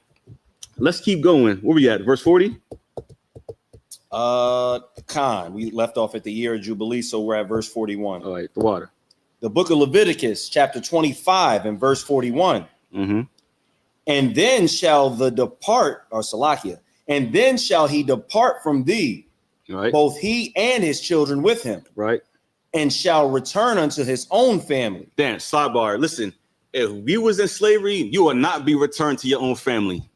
Let's keep going. Where we at? Verse 40? Khan. We left off at the year of Jubilee, so we're at verse 41. All right, the water. The book of Leviticus, chapter 25 and verse 41. And then shall Salakia, and then shall he depart from thee, right, both he and his children with him. Right. and shall return unto his own family. Damn, sidebar. Listen, if you was in slavery, you will not be returned to your own family.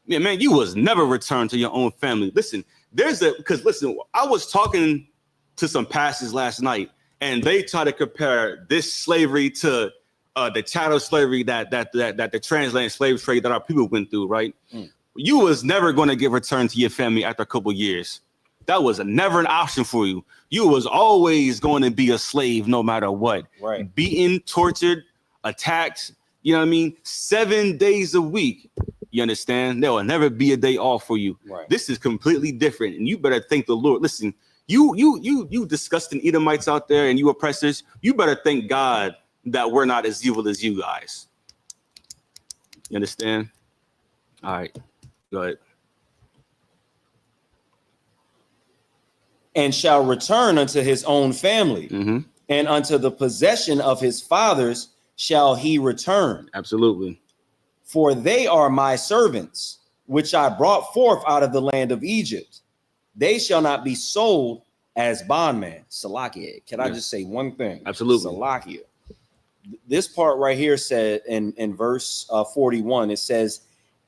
Yeah, man, you was never returned to your own family. Listen, listen, I was talking to some pastors last night, and they try to compare this slavery to the chattel slavery that the transatlantic slave trade that our people went through, right? You was never going to get returned to your family after a couple of years. That was never an option for you. You was always going to be a slave no matter what. Right. Beaten, tortured, attacked, you know what I mean? 7 days a week. You understand? There will never be a day off for you. Right. This is completely different. And you better thank the Lord. Listen, you disgusting Edomites out there and you oppressors, you better thank God that we're not as evil as you guys. You understand? All right. Go ahead. And shall return unto his own family, and unto the possession of his fathers shall he return. Absolutely. For they are my servants, which I brought forth out of the land of Egypt. They shall not be sold as bondmen. Salakia. Can I just say one thing? Absolutely. Salakia. This part right here said in verse 41, it says,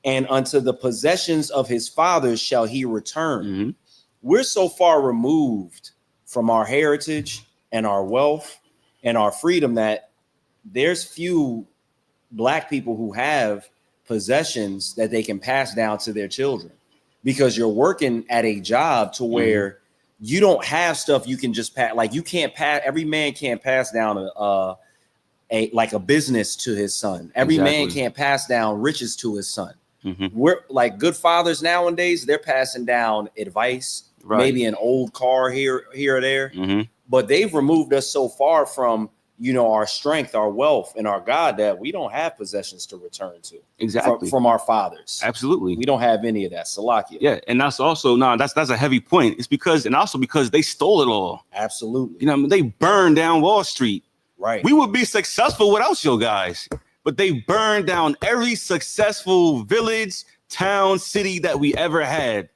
and unto the possessions of his fathers shall he return. We're so far removed from our heritage and our wealth and our freedom that there's few Black people who have possessions that they can pass down to their children, because you're working at a job to where you don't have stuff you can just pass. Like you can't pass. Every man can't pass down a business to his son. Every man can't pass down riches to his son. We're like good fathers nowadays. They're passing down advice, maybe an old car here or there, but they've removed us so far from, you know, our strength, our wealth, and our God that we don't have possessions to return to. Exactly. From our fathers. Absolutely. We don't have any of that. Salakia. Yeah, and that's also that's a heavy point. It's because they stole it all. Absolutely. You know, I mean, they burned down Wall Street. Right. We would be successful without you guys, but they burned down every successful village, town, city that we ever had.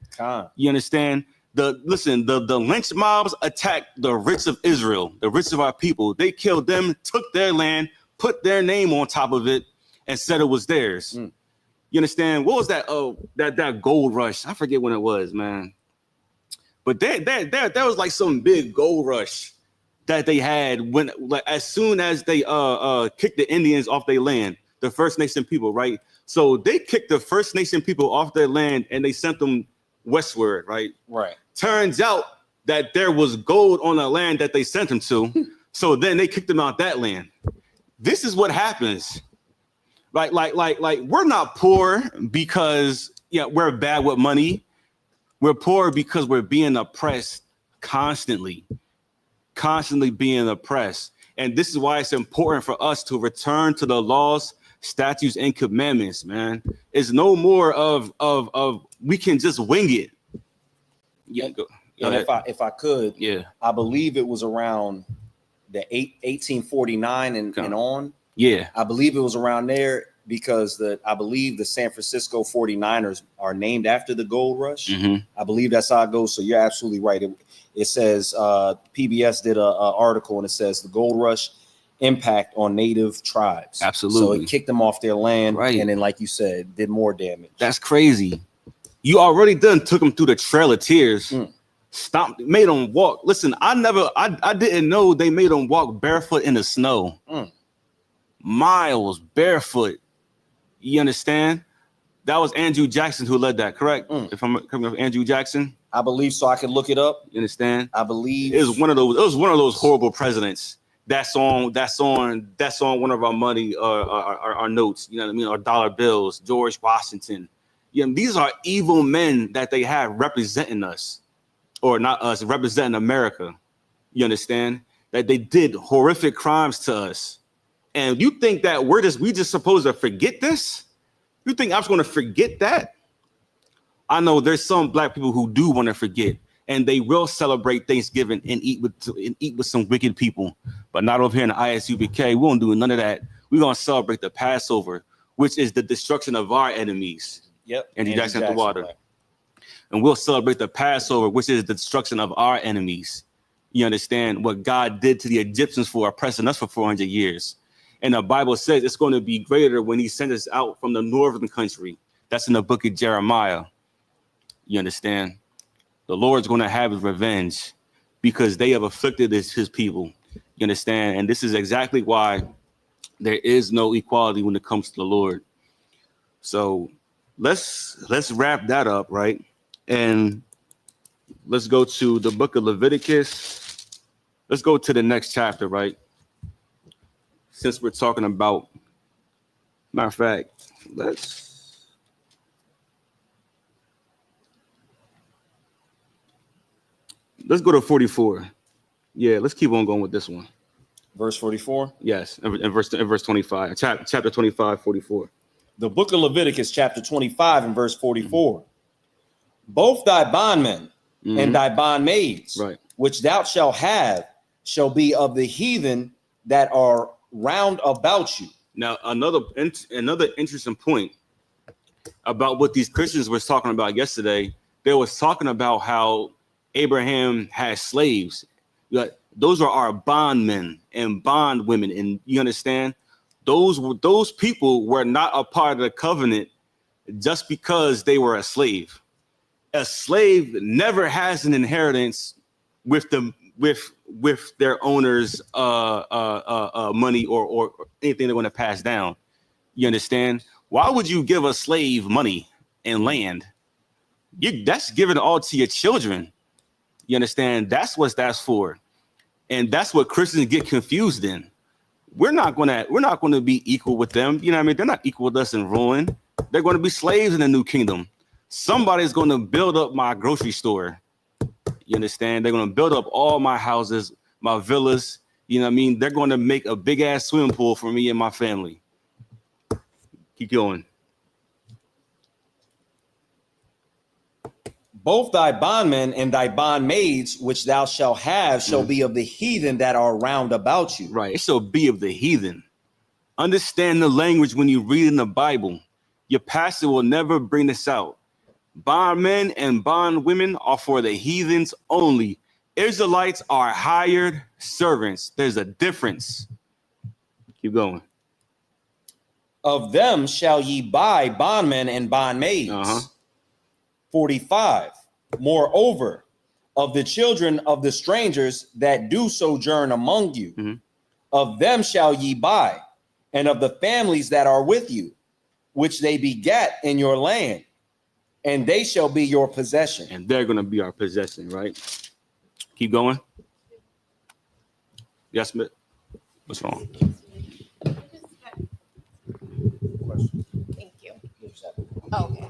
You understand? The lynch mobs attacked the rich of Israel, the rich of our people. They killed them, took their land, put their name on top of it, and said it was theirs. You understand? What was that? Oh, that gold rush. I forget when it was, man. But there was like some big gold rush that they had when, like, as soon as they kicked the Indians off their land, the First Nation people, right? So they kicked the First Nation people off their land and they sent them westward, right? Right. Turns out that there was gold on the land that they sent them to. So then they kicked them out that land. This is what happens. Like we're not poor because we're bad with money. We're poor because we're being oppressed constantly being oppressed. And this is why it's important for us to return to the laws, statutes, and commandments, man. It's no more of we can just wing it. And if I could, I believe it was around the 1849 and on. I believe it was around there because I believe the San Francisco 49ers are named after the gold rush. I believe that's how it goes. So you're absolutely right. It says PBS did a article and it says the gold rush impact on native tribes. Absolutely. So it kicked them off their land, and then, like you said, did more damage. That's crazy. You already took them through the Trail of Tears. Stomped, made them walk. Listen, I didn't know they made them walk barefoot in the snow. Miles barefoot. You understand? That was Andrew Jackson who led that, correct? If I'm coming up, Andrew Jackson. I believe so. I can look it up. You understand? I believe it was one of those horrible presidents. That's on one of our money, our notes. You know what I mean? Our dollar bills. George Washington. These are evil men that they have representing us, or not us, representing America. You understand? That they did horrific crimes to us. And you think that we just supposed to forget this? You think I'm just going to forget that? I know there's some Black people who do want to forget, and they will celebrate Thanksgiving and eat with some wicked people, but not over here in the ISUPK. We won't do none of that. We're going to celebrate the Passover, which is the destruction of our enemies. Andrew Jackson at the water. Right. And we'll celebrate the Passover, which is the destruction of our enemies. You understand what God did to the Egyptians for oppressing us for 400 years. And the Bible says it's going to be greater when he sends us out from the northern country. That's in the book of Jeremiah. You understand? The Lord's going to have his revenge because they have afflicted his people. You understand? And this is exactly why there is no equality when it comes to the Lord. So let's wrap that up, right? And let's go to the book of Leviticus. Let's go to the next chapter, right? Since we're talking about, matter of fact, let's go to 44. Yeah, let's keep on going with this one. Verse 44. Yes, in verse 25, chapter 25, 44. The book of Leviticus, chapter 25, and verse 44. Both thy bondmen and thy bondmaids, right, which thou shalt have, shall be of the heathen that are round about you. Now, another interesting point about what these Christians were talking about yesterday. They was talking about how Abraham had slaves. Those are our bondmen and bondwomen, and you understand, those people were not a part of the covenant just because they were a slave. A slave never has an inheritance with their owner's money or anything they're going to pass down. You understand? Why would you give a slave money and land? That's given all to your children. You understand? That's what that's for. And that's what Christians get confused in. We're not gonna be equal with them. You know what I mean? They're not equal with us in ruin. They're going to be slaves in the new kingdom. Somebody's going to build up my grocery store. You understand? They're going to build up all my houses, my villas. You know what I mean? They're going to make a big ass swimming pool for me and my family. Keep going. Both thy bondmen and thy bondmaids, which thou shalt have, shall be of the heathen that are round about you. Right. It shall be of the heathen. Understand the language when you read in the Bible. Your pastor will never bring this out. Bondmen and bondwomen are for the heathens only. Israelites are hired servants. There's a difference. Keep going. Of them shall ye buy bondmen and bondmaids. 45. Moreover, of the children of the strangers that do sojourn among you, of them shall ye buy, and of the families that are with you, which they begat in your land, and they shall be your possession. And they're going to be our possession, right? Keep going. Yes, Smith. What's wrong? Thank you. Okay.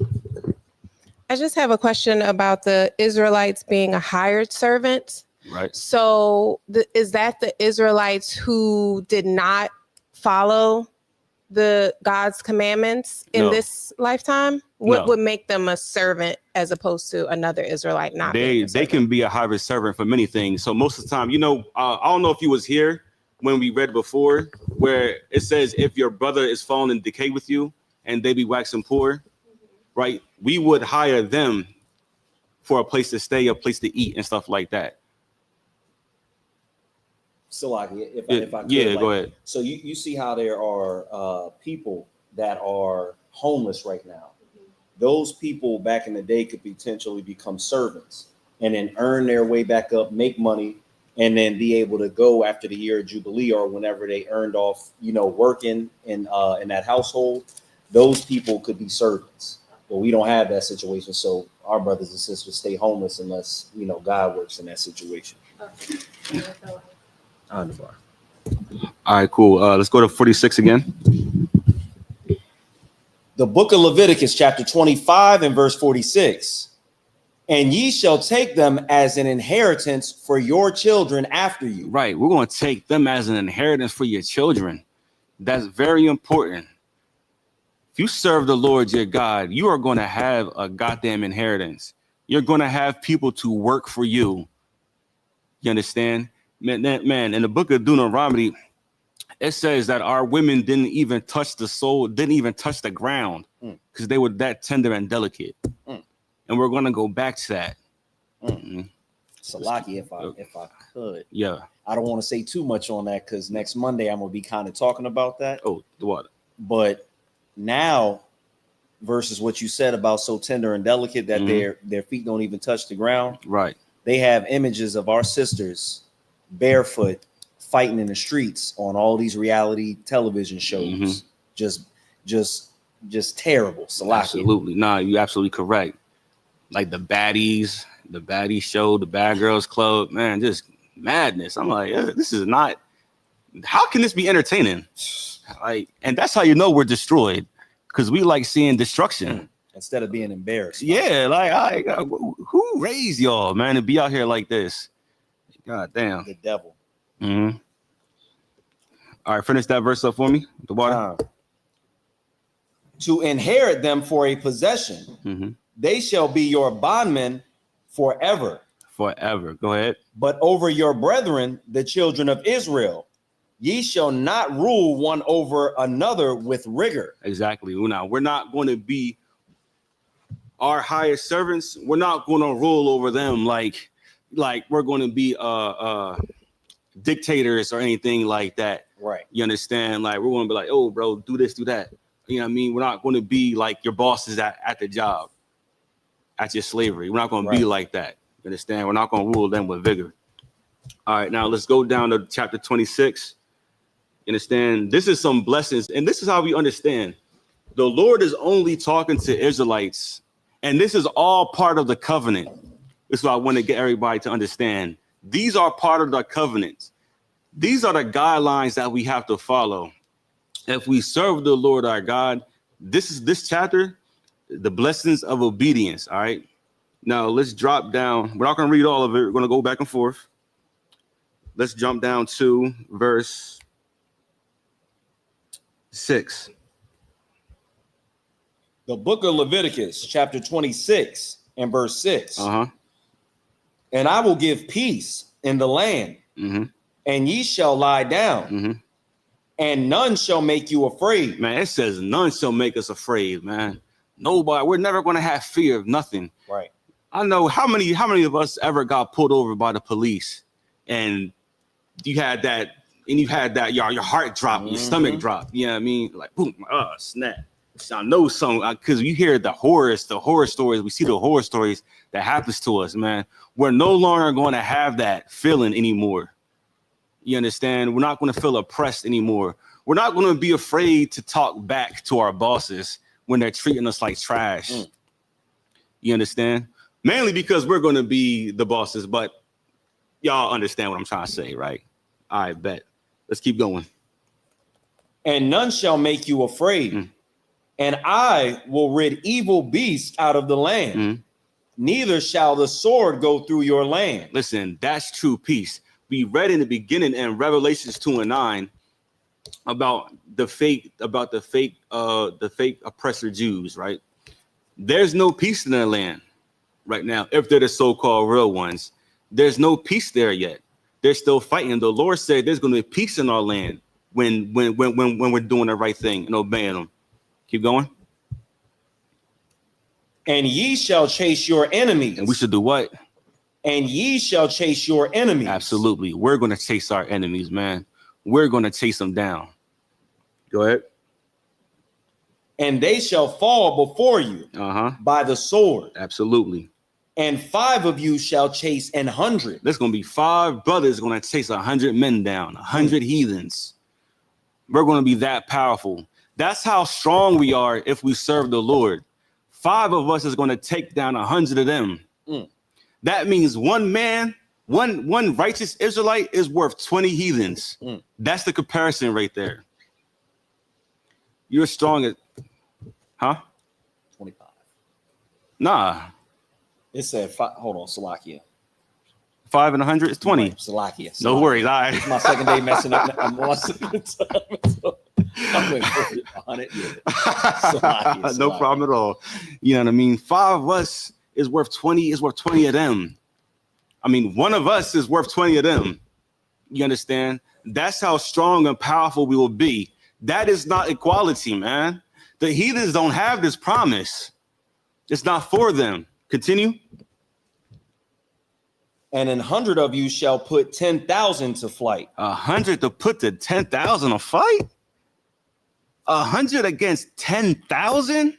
I just have a question about the Israelites being a hired servant. Right. So is that the Israelites who did not follow the God's commandments in this lifetime? What would make them a servant as opposed to another Israelite not? They can be a hired servant for many things. So most of the time, I don't know if you was here when we read before, where it says if your brother is fallen in decay with you and they be waxing poor, right? We would hire them for a place to stay, a place to eat, and stuff like that. So, if I could, go ahead. So you see how there are people that are homeless right now. Those people back in the day could potentially become servants and then earn their way back up, make money, and then be able to go after the year of Jubilee or whenever they earned off, working in that household. Those people could be servants. But we don't have that situation. So our brothers and sisters stay homeless unless, God works in that situation. All right, cool. Let's go to 46 again. The book of Leviticus, chapter 25 and verse 46. And ye shall take them as an inheritance for your children after you. Right. We're going to take them as an inheritance for your children. That's very important. If you serve the Lord your God, you are going to have a goddamn inheritance. You're going to have people to work for you. You understand? Man, in the book of Deuteronomy, it says that our women didn't even touch the soul, didn't even touch the ground because they were that tender and delicate. And we're going to go back to that. Salaki, if I could. Yeah. I don't want to say too much on that because next Monday I'm gonna be kind of talking about that. Oh, the water. But now, versus what you said about so tender and delicate that their feet don't even touch the ground. Right. They have images of our sisters barefoot fighting in the streets on all these reality television shows. Just terrible. Salaki. Absolutely. Nah, you're absolutely correct. Like the baddies show, the Bad Girls Club, man, just madness. I'm like, this is not, how can this be entertaining? Like, and that's how you know we're destroyed, because we like seeing destruction instead of being embarrassed. Yeah, like who raised y'all, man, to be out here like this? God damn. The devil. Mm-hmm. All right, finish that verse up for me. The water. To inherit them for a possession, they shall be your bondmen forever. Forever. Go ahead. But over your brethren, the children of Israel, ye shall not rule one over another with rigor. Exactly. We're not going to be our highest servants. We're not going to rule over them like we're going to be dictators or anything like that. Right. You understand? Like, we're going to be like, oh, bro, do this, do that. You know what I mean? We're not going to be like your bosses at the job, at your slavery. We're not going to be like that. You understand? We're not going to rule them with vigor. All right, now let's go down to chapter 26. You understand? This is some blessings, and this is how we understand. The Lord is only talking to Israelites, and this is all part of the covenant. This is what I want to get everybody to understand. These are part of the covenant. These are the guidelines that we have to follow. If we serve the Lord our God, this chapter, the blessings of obedience. All right. Now let's drop down. We're not going to read all of it. We're going to go back and forth. Let's jump down to verse 6. The book of Leviticus, chapter 26 and verse 6. And I will give peace in the land, and ye shall lie down, and none shall make you afraid. Man, it says none shall make us afraid, man. Nobody. We're never going to have fear of nothing. Right. I know how many of us ever got pulled over by the police, and you had that, your heart drop, your stomach drop. You know what I mean? Like, boom, snap. I know some, because you hear the horror stories. We see the horror stories that happens to us, man. We're no longer going to have that feeling anymore. You understand? We're not going to feel oppressed anymore. We're not going to be afraid to talk back to our bosses when they're treating us like trash. You understand? Mainly because we're going to be the bosses, but y'all understand what I'm trying to say, right? All right, bet. Let's keep going. And none shall make you afraid. And I will rid evil beasts out of the land. Neither shall the sword go through your land. Listen, that's true peace. We read in the beginning in Revelations 2:9 about the fake oppressor Jews, right? There's no peace in their land right now. If they're the so-called real ones, there's no peace there yet. They're still fighting. The Lord said there's going to be peace in our land when we're doing the right thing and obeying them. Keep going. And ye shall chase your enemies. And we should do what? And ye shall chase your enemies. Absolutely. We're going to chase our enemies, man. We're going to chase them down. Go ahead. And they shall fall before you by the sword. Absolutely. And 5 of you shall chase 100. There's going to be 5 brothers going to chase 100 men down, 100 heathens. We're going to be that powerful. That's how strong we are if we serve the Lord. 5 of us is going to take down 100 of them. That means one man, one righteous Israelite is worth 20 heathens. That's the comparison right there. You're strong at, 25. Nah. It said 5. Hold on, Salakia. 5 and 100 is 20. Salakia. No worries. All right. It's my second day messing up. I'm lost at the time. So I'm waiting for 100. Salakia. No problem at all. You know what I mean? 5 of us is worth 20. Is worth 20 of them. I mean, one of us is worth 20 of them. You understand? That's how strong and powerful we will be. That is not equality, man. The heathens don't have this promise. It's not for them. Continue. And 100 of you shall put 10,000 to flight. 100 to put the 10,000 a fight? 100 against 10,000?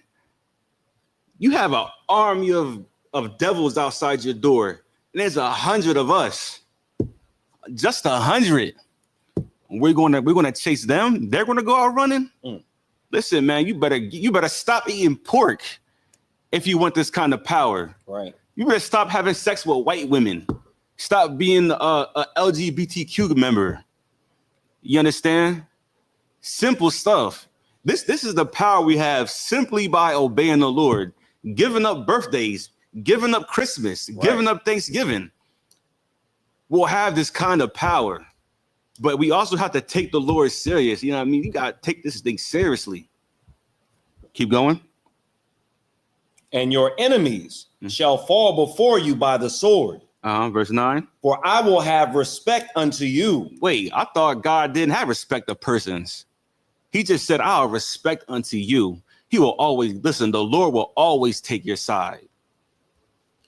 You have an army of devils outside your door, and there's 100 of us. Just 100. We're gonna chase them. They're gonna go out running. Listen, man, you better stop eating pork if you want this kind of power. Right. You better stop having sex with white women. Stop being a LGBTQ member. You understand? Simple stuff. This is the power we have simply by obeying the Lord, giving up birthdays, giving up Christmas, giving up Thanksgiving. We'll have this kind of power, but we also have to take the Lord serious. You know what I mean? You got to take this thing seriously. Keep going. And your enemies shall fall before you by the sword. Verse 9. For I will have respect unto you. Wait, I thought God didn't have respect of persons. He just said, I'll respect unto you. He will always, listen, the Lord will always take your side.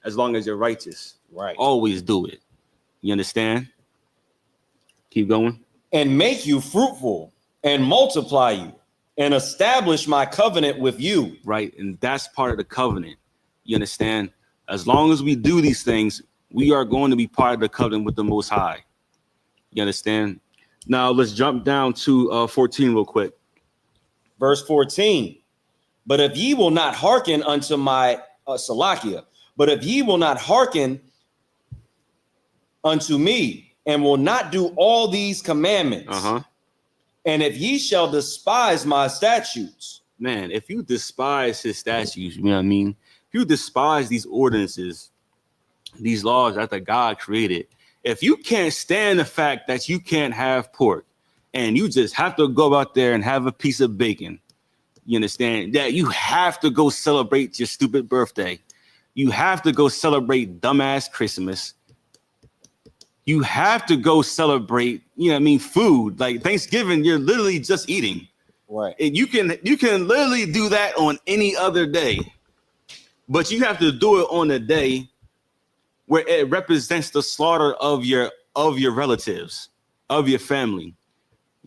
As long as you're righteous. Right. Always do it. You understand? Keep going. And make you fruitful and multiply you and establish my covenant with you. Right. And that's part of the covenant. You understand? As long as we do these things, we are going to be part of the covenant with the Most High. You understand? Now let's jump down to 14 real quick. Verse 14. But if ye will not hearken unto my Salakia, but if ye will not hearken unto me and will not do all these commandments, and if ye shall despise my statutes. Man, if you despise his statutes, you know what I mean? If you despise these ordinances, these laws that the God created, if you can't stand the fact that you can't have pork and you just have to go out there and have a piece of bacon, you understand that you have to go celebrate your stupid birthday. You have to go celebrate dumbass Christmas. You have to go celebrate, you know what I mean, food. Like Thanksgiving, you're literally just eating. Right. And you can literally do that on any other day. But you have to do it on a day where it represents the slaughter of your relatives, of your family.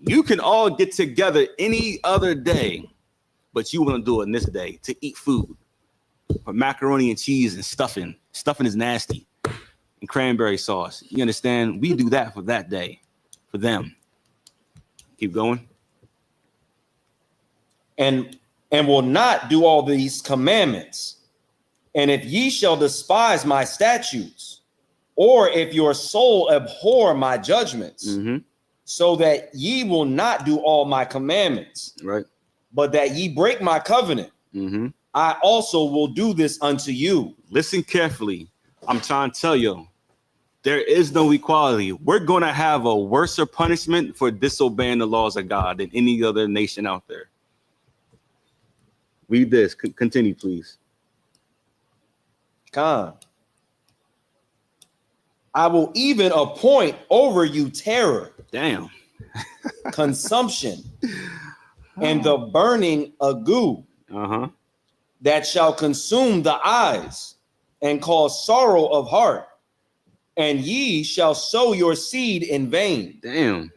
You can all get together any other day, but you want to do it on this day to eat food. For macaroni and cheese and stuffing. Stuffing is nasty. And cranberry sauce. You understand? We do that for that day. For them. Keep going. And will not do all these commandments. And if ye shall despise my statutes, or if your soul abhor my judgments, so that ye will not do all my commandments, right, but that ye break my covenant, I also will do this unto you. Listen carefully. I'm trying to tell you, there is no equality. We're going to have a worse punishment for disobeying the laws of God than any other nation out there. Read this. Continue, please. I will even appoint over you terror, damn, consumption, and the burning ague, that shall consume the eyes and cause sorrow of heart, and ye shall sow your seed in vain. Damn,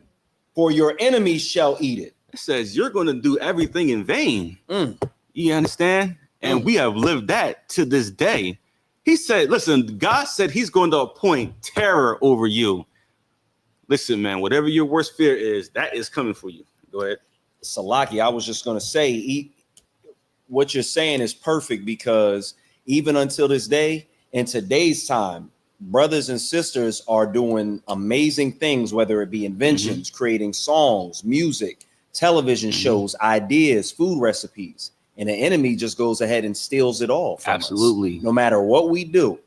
for your enemies shall eat it. It says you're going to do everything in vain. You understand? And we have lived that to this day. He said, listen, God said he's going to appoint terror over you. Listen, man, whatever your worst fear is, that is coming for you. Go ahead. Salaki, I was just going to say, what you're saying is perfect, because even until this day, in today's time, brothers and sisters are doing amazing things, whether it be inventions, creating songs, music, television shows, ideas, food recipes. And the enemy just goes ahead and steals it all from us, no matter what we do.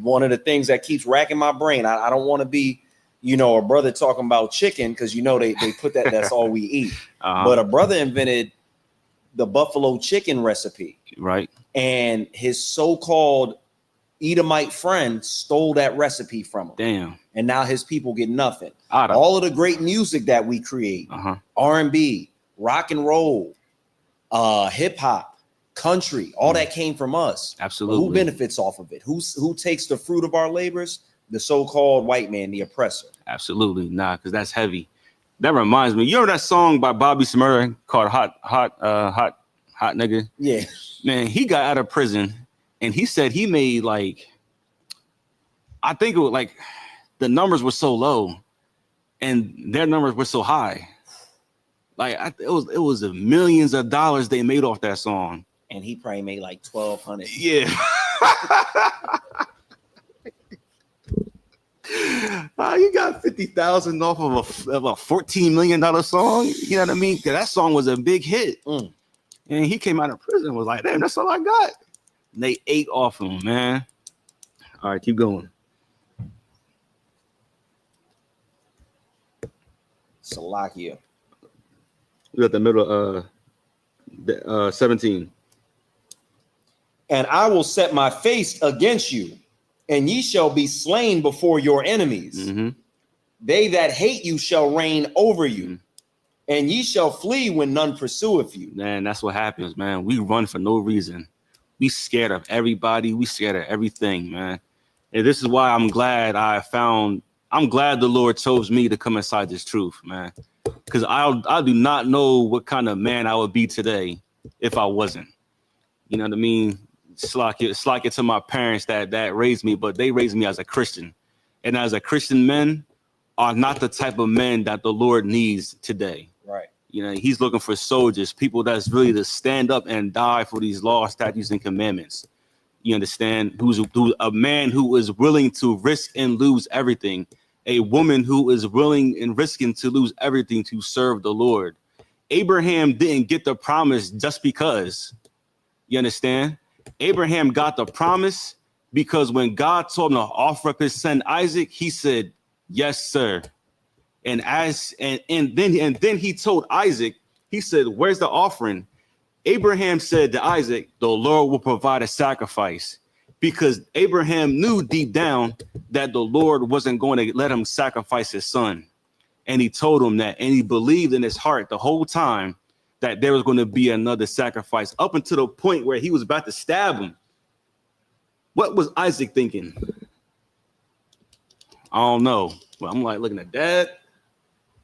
One of the things that keeps racking my brain, I don't want to be, a brother talking about chicken, because they put that's all we eat. But a brother invented the buffalo chicken recipe. Right. And his so-called Edomite friend stole that recipe from him. Damn. And now his people get nothing. All of the great music that we create, R&B, rock and roll, hip hop, country, all that came from us. Absolutely. But who benefits off of it? Who takes the fruit of our labors? the so-called white man, the oppressor. Absolutely not, because that's heavy. That reminds me, you know that song by Bobby Shmurda called Hot Nigga? Yeah. Man, he got out of prison and he said he made like, I think it was like the numbers were so low and their numbers were so high. Like it was millions of dollars they made off that song. And he probably made like 1,200. Yeah. You got 50,000 off of a $14 million song. You know what I mean? That song was a big hit. And he came out of prison and was like, damn, that's all I got. And they ate off him, man. All right, keep going. Salakia. We're at the middle of 17. And I will set my face against you, and ye shall be slain before your enemies. They that hate you shall reign over you, and ye shall flee when none pursueth you. Man, that's what happens, man. We run for no reason. We scared of everybody. We scared of everything, man. And this is why I'm glad the Lord chose me to come inside this truth, man. Because I do not know what kind of man I would be today if I wasn't. You know what I mean? It's like it to my parents that raised me, but they raised me as a Christian. And as a Christian, men are not the type of men that the Lord needs today. Right. You know, he's looking for soldiers, people that's really to stand up and die for these laws, statutes, and commandments. You understand? Who's a man who is willing to risk and lose everything. A woman who is willing and risking to lose everything to serve the Lord. Abraham didn't get the promise just because. You understand? Abraham got the promise because when God told him to offer up his son Isaac, he said, "Yes, sir." And then he told Isaac, he said, "Where's the offering?" Abraham said to Isaac, "The Lord will provide a sacrifice," because Abraham knew deep down that the Lord wasn't going to let him sacrifice his son. And he told him that, and he believed in his heart the whole time that there was going to be another sacrifice up until the point where he was about to stab him. What was Isaac thinking? I don't know. But I'm like looking at Dad.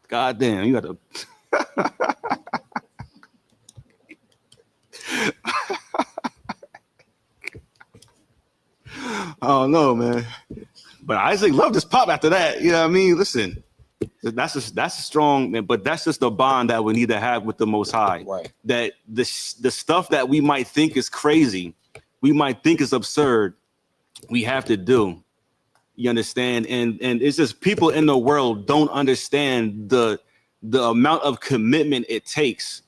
God damn, you got to. I don't know, man. But Isaac loved his pop after that. You know what I mean? Listen. That's a strong, but that's just the bond that we need to have with the Most High. Right. That the stuff that we might think is crazy, we might think is absurd, we have to do. You understand? And it's just people in the world don't understand the amount of commitment it takes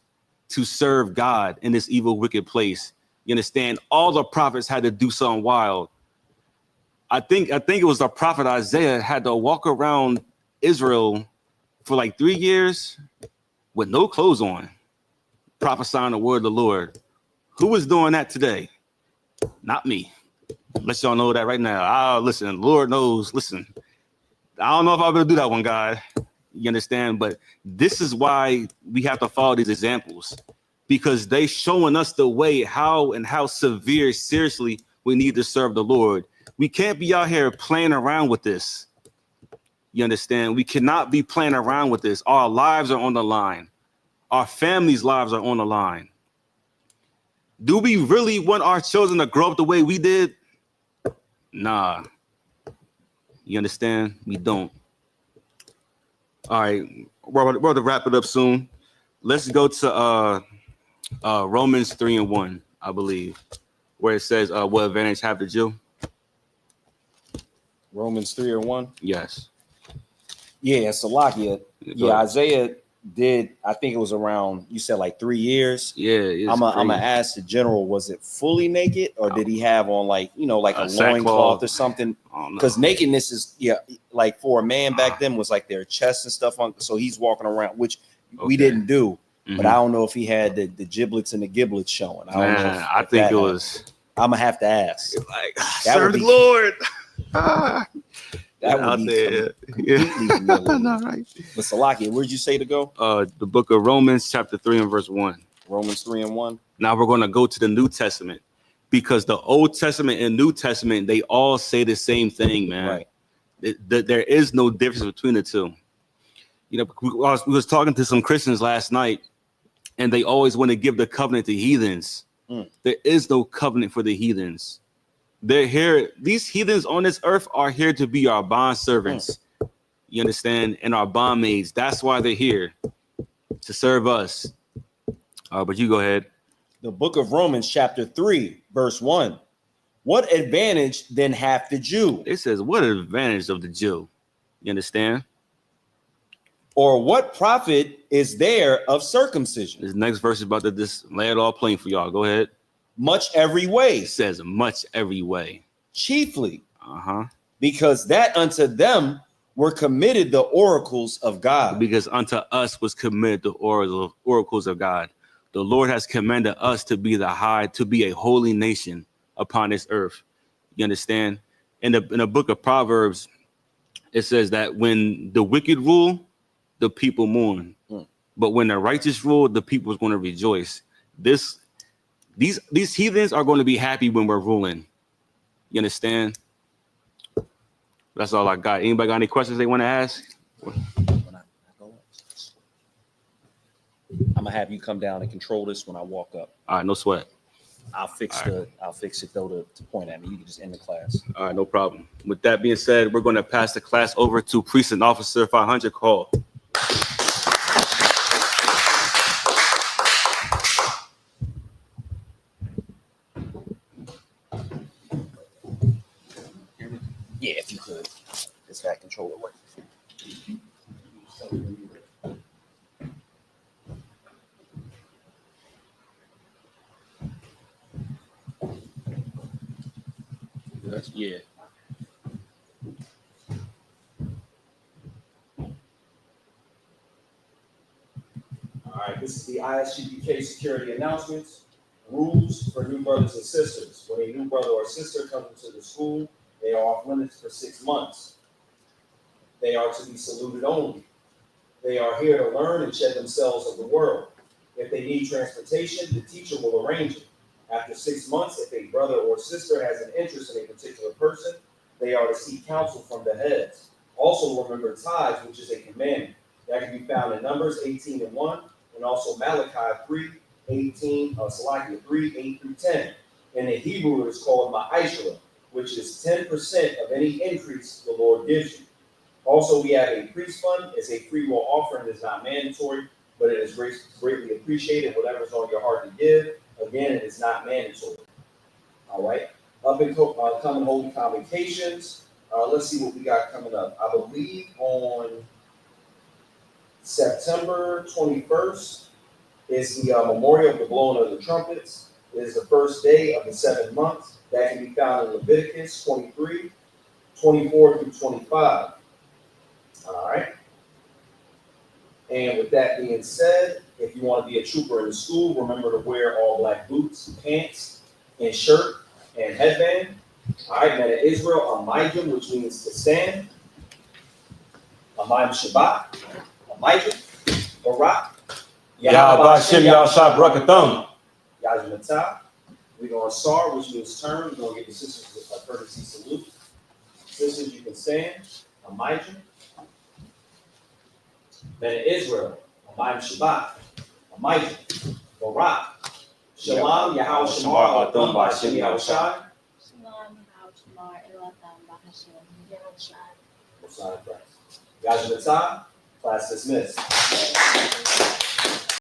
to serve God in this evil, wicked place. You understand? All the prophets had to do something wild. I think it was the prophet Isaiah had to walk around Israel for like 3 years with no clothes on, prophesying the word of the Lord. Who is doing that today? Not me. Let y'all know that right now. Listen, Lord knows. Listen, I don't know if I'll be able to do that one, God. You understand? But this is why we have to follow these examples, because they showing us the way how seriously we need to serve the Lord. We can't be out here playing around with this. You understand? We cannot be playing around with this. Our lives are on the line. Our families' lives are on the line. Do we really want our children to grow up the way we did? Nah. You understand? We don't. All right. We're about to wrap it up soon. Let's go to Romans 3:1, I believe, where it says, what advantage have the Jew? Romans 3:1? Yes. Yeah, Salakia. Yeah, Isaiah did, I think it was around, you said like 3 years. Yeah. I'm gonna ask the general, was it fully naked or did he have on like, you know, like a loincloth or something? Because nakedness is, like for a man back then was like their chest and stuff on. So he's walking around, which we didn't do. But I don't know if he had the giblets and the giblets showing. I don't know. I think it was. I'm gonna have to ask. Like, serve the Lord. That would be completely right. But Salakia, where'd you say to go? The book of Romans, chapter 3:1. Romans 3:1. Now we're going to go to the New Testament, because the Old Testament and New Testament, they all say the same thing, man. Right. There is no difference between the two. You know, we was talking to some Christians last night, and they always want to give the covenant to heathens. There is no covenant for the heathens. They're here. These heathens on this earth are here to be our bond servants. You understand? And our bondmaids. That's why they're here, to serve us. But you go ahead. The book of Romans, chapter 3, verse 1. What advantage then hath the Jew? It says, what advantage of the Jew? You understand? Or what profit is there of circumcision? This next verse is about to just lay it all plain for y'all. Go ahead. Much every way. It says much every way. Chiefly. Because that unto them were committed the oracles of God. Because unto us was committed the oracles of God. The Lord has commanded us to be to be a holy nation upon this earth. You understand? In the book of Proverbs, it says that when the wicked rule, the people mourn. But when the righteous rule, the people is going to rejoice. These heathens are going to be happy when we're ruling. You understand? That's all I got. Anybody got any questions they want to ask? I'm gonna have you come down and control this when I walk up. All right, no sweat. I'll fix it though to point at me. You can just end the class. All right, no problem. With that being said, we're going to pass the class over to Precinct Officer 500 Call. Yeah, if you could. It's that controller work. Yeah. All right, this is the ISGPK security announcements. Rules for new brothers and sisters. When a new brother or sister comes into the school, they are off limits for 6 months. They are to be saluted only. They are here to learn and shed themselves of the world. If they need transportation, the teacher will arrange it. After 6 months, if a brother or sister has an interest in a particular person, they are to seek counsel from the heads. Also remember tithes, which is a commandment. That can be found in Numbers 18:1, and also Malachi 3:18, 3:8-10. In the Hebrew, it is called Ma'ashra, which is 10% of any increase the Lord gives you. Also, we have a priest fund. It's a free will offering. It's not mandatory, but it is greatly appreciated. Whatever's on your heart to give. Again, it is not mandatory. All right. Up and coming Holy Convocations. Let's see what we got coming up. I believe on September 21st is the memorial of the blowing of the trumpets. It is the first day of the 7th month. That can be found in Leviticus 23:24-25. All right. And with that being said, if you want to be a trooper in the school, remember to wear all black boots, pants, and shirt, and headband. All right, men of Israel, Amijim, which means to stand. Amayim Shabbat, Amijim, Barak, Yahweh Shem Yahshua Brakathum. Yajmatah. We're going to Sar, which means turn. We're going to give the sisters a courtesy salute. Sisters, you can stand. Amijim. Men of Israel, Amayim Shabbat, Amijim, Barak, Shalom, Yahweh Shemar, Adon, B'Hashem Yahushai. Yajmatah, class dismissed.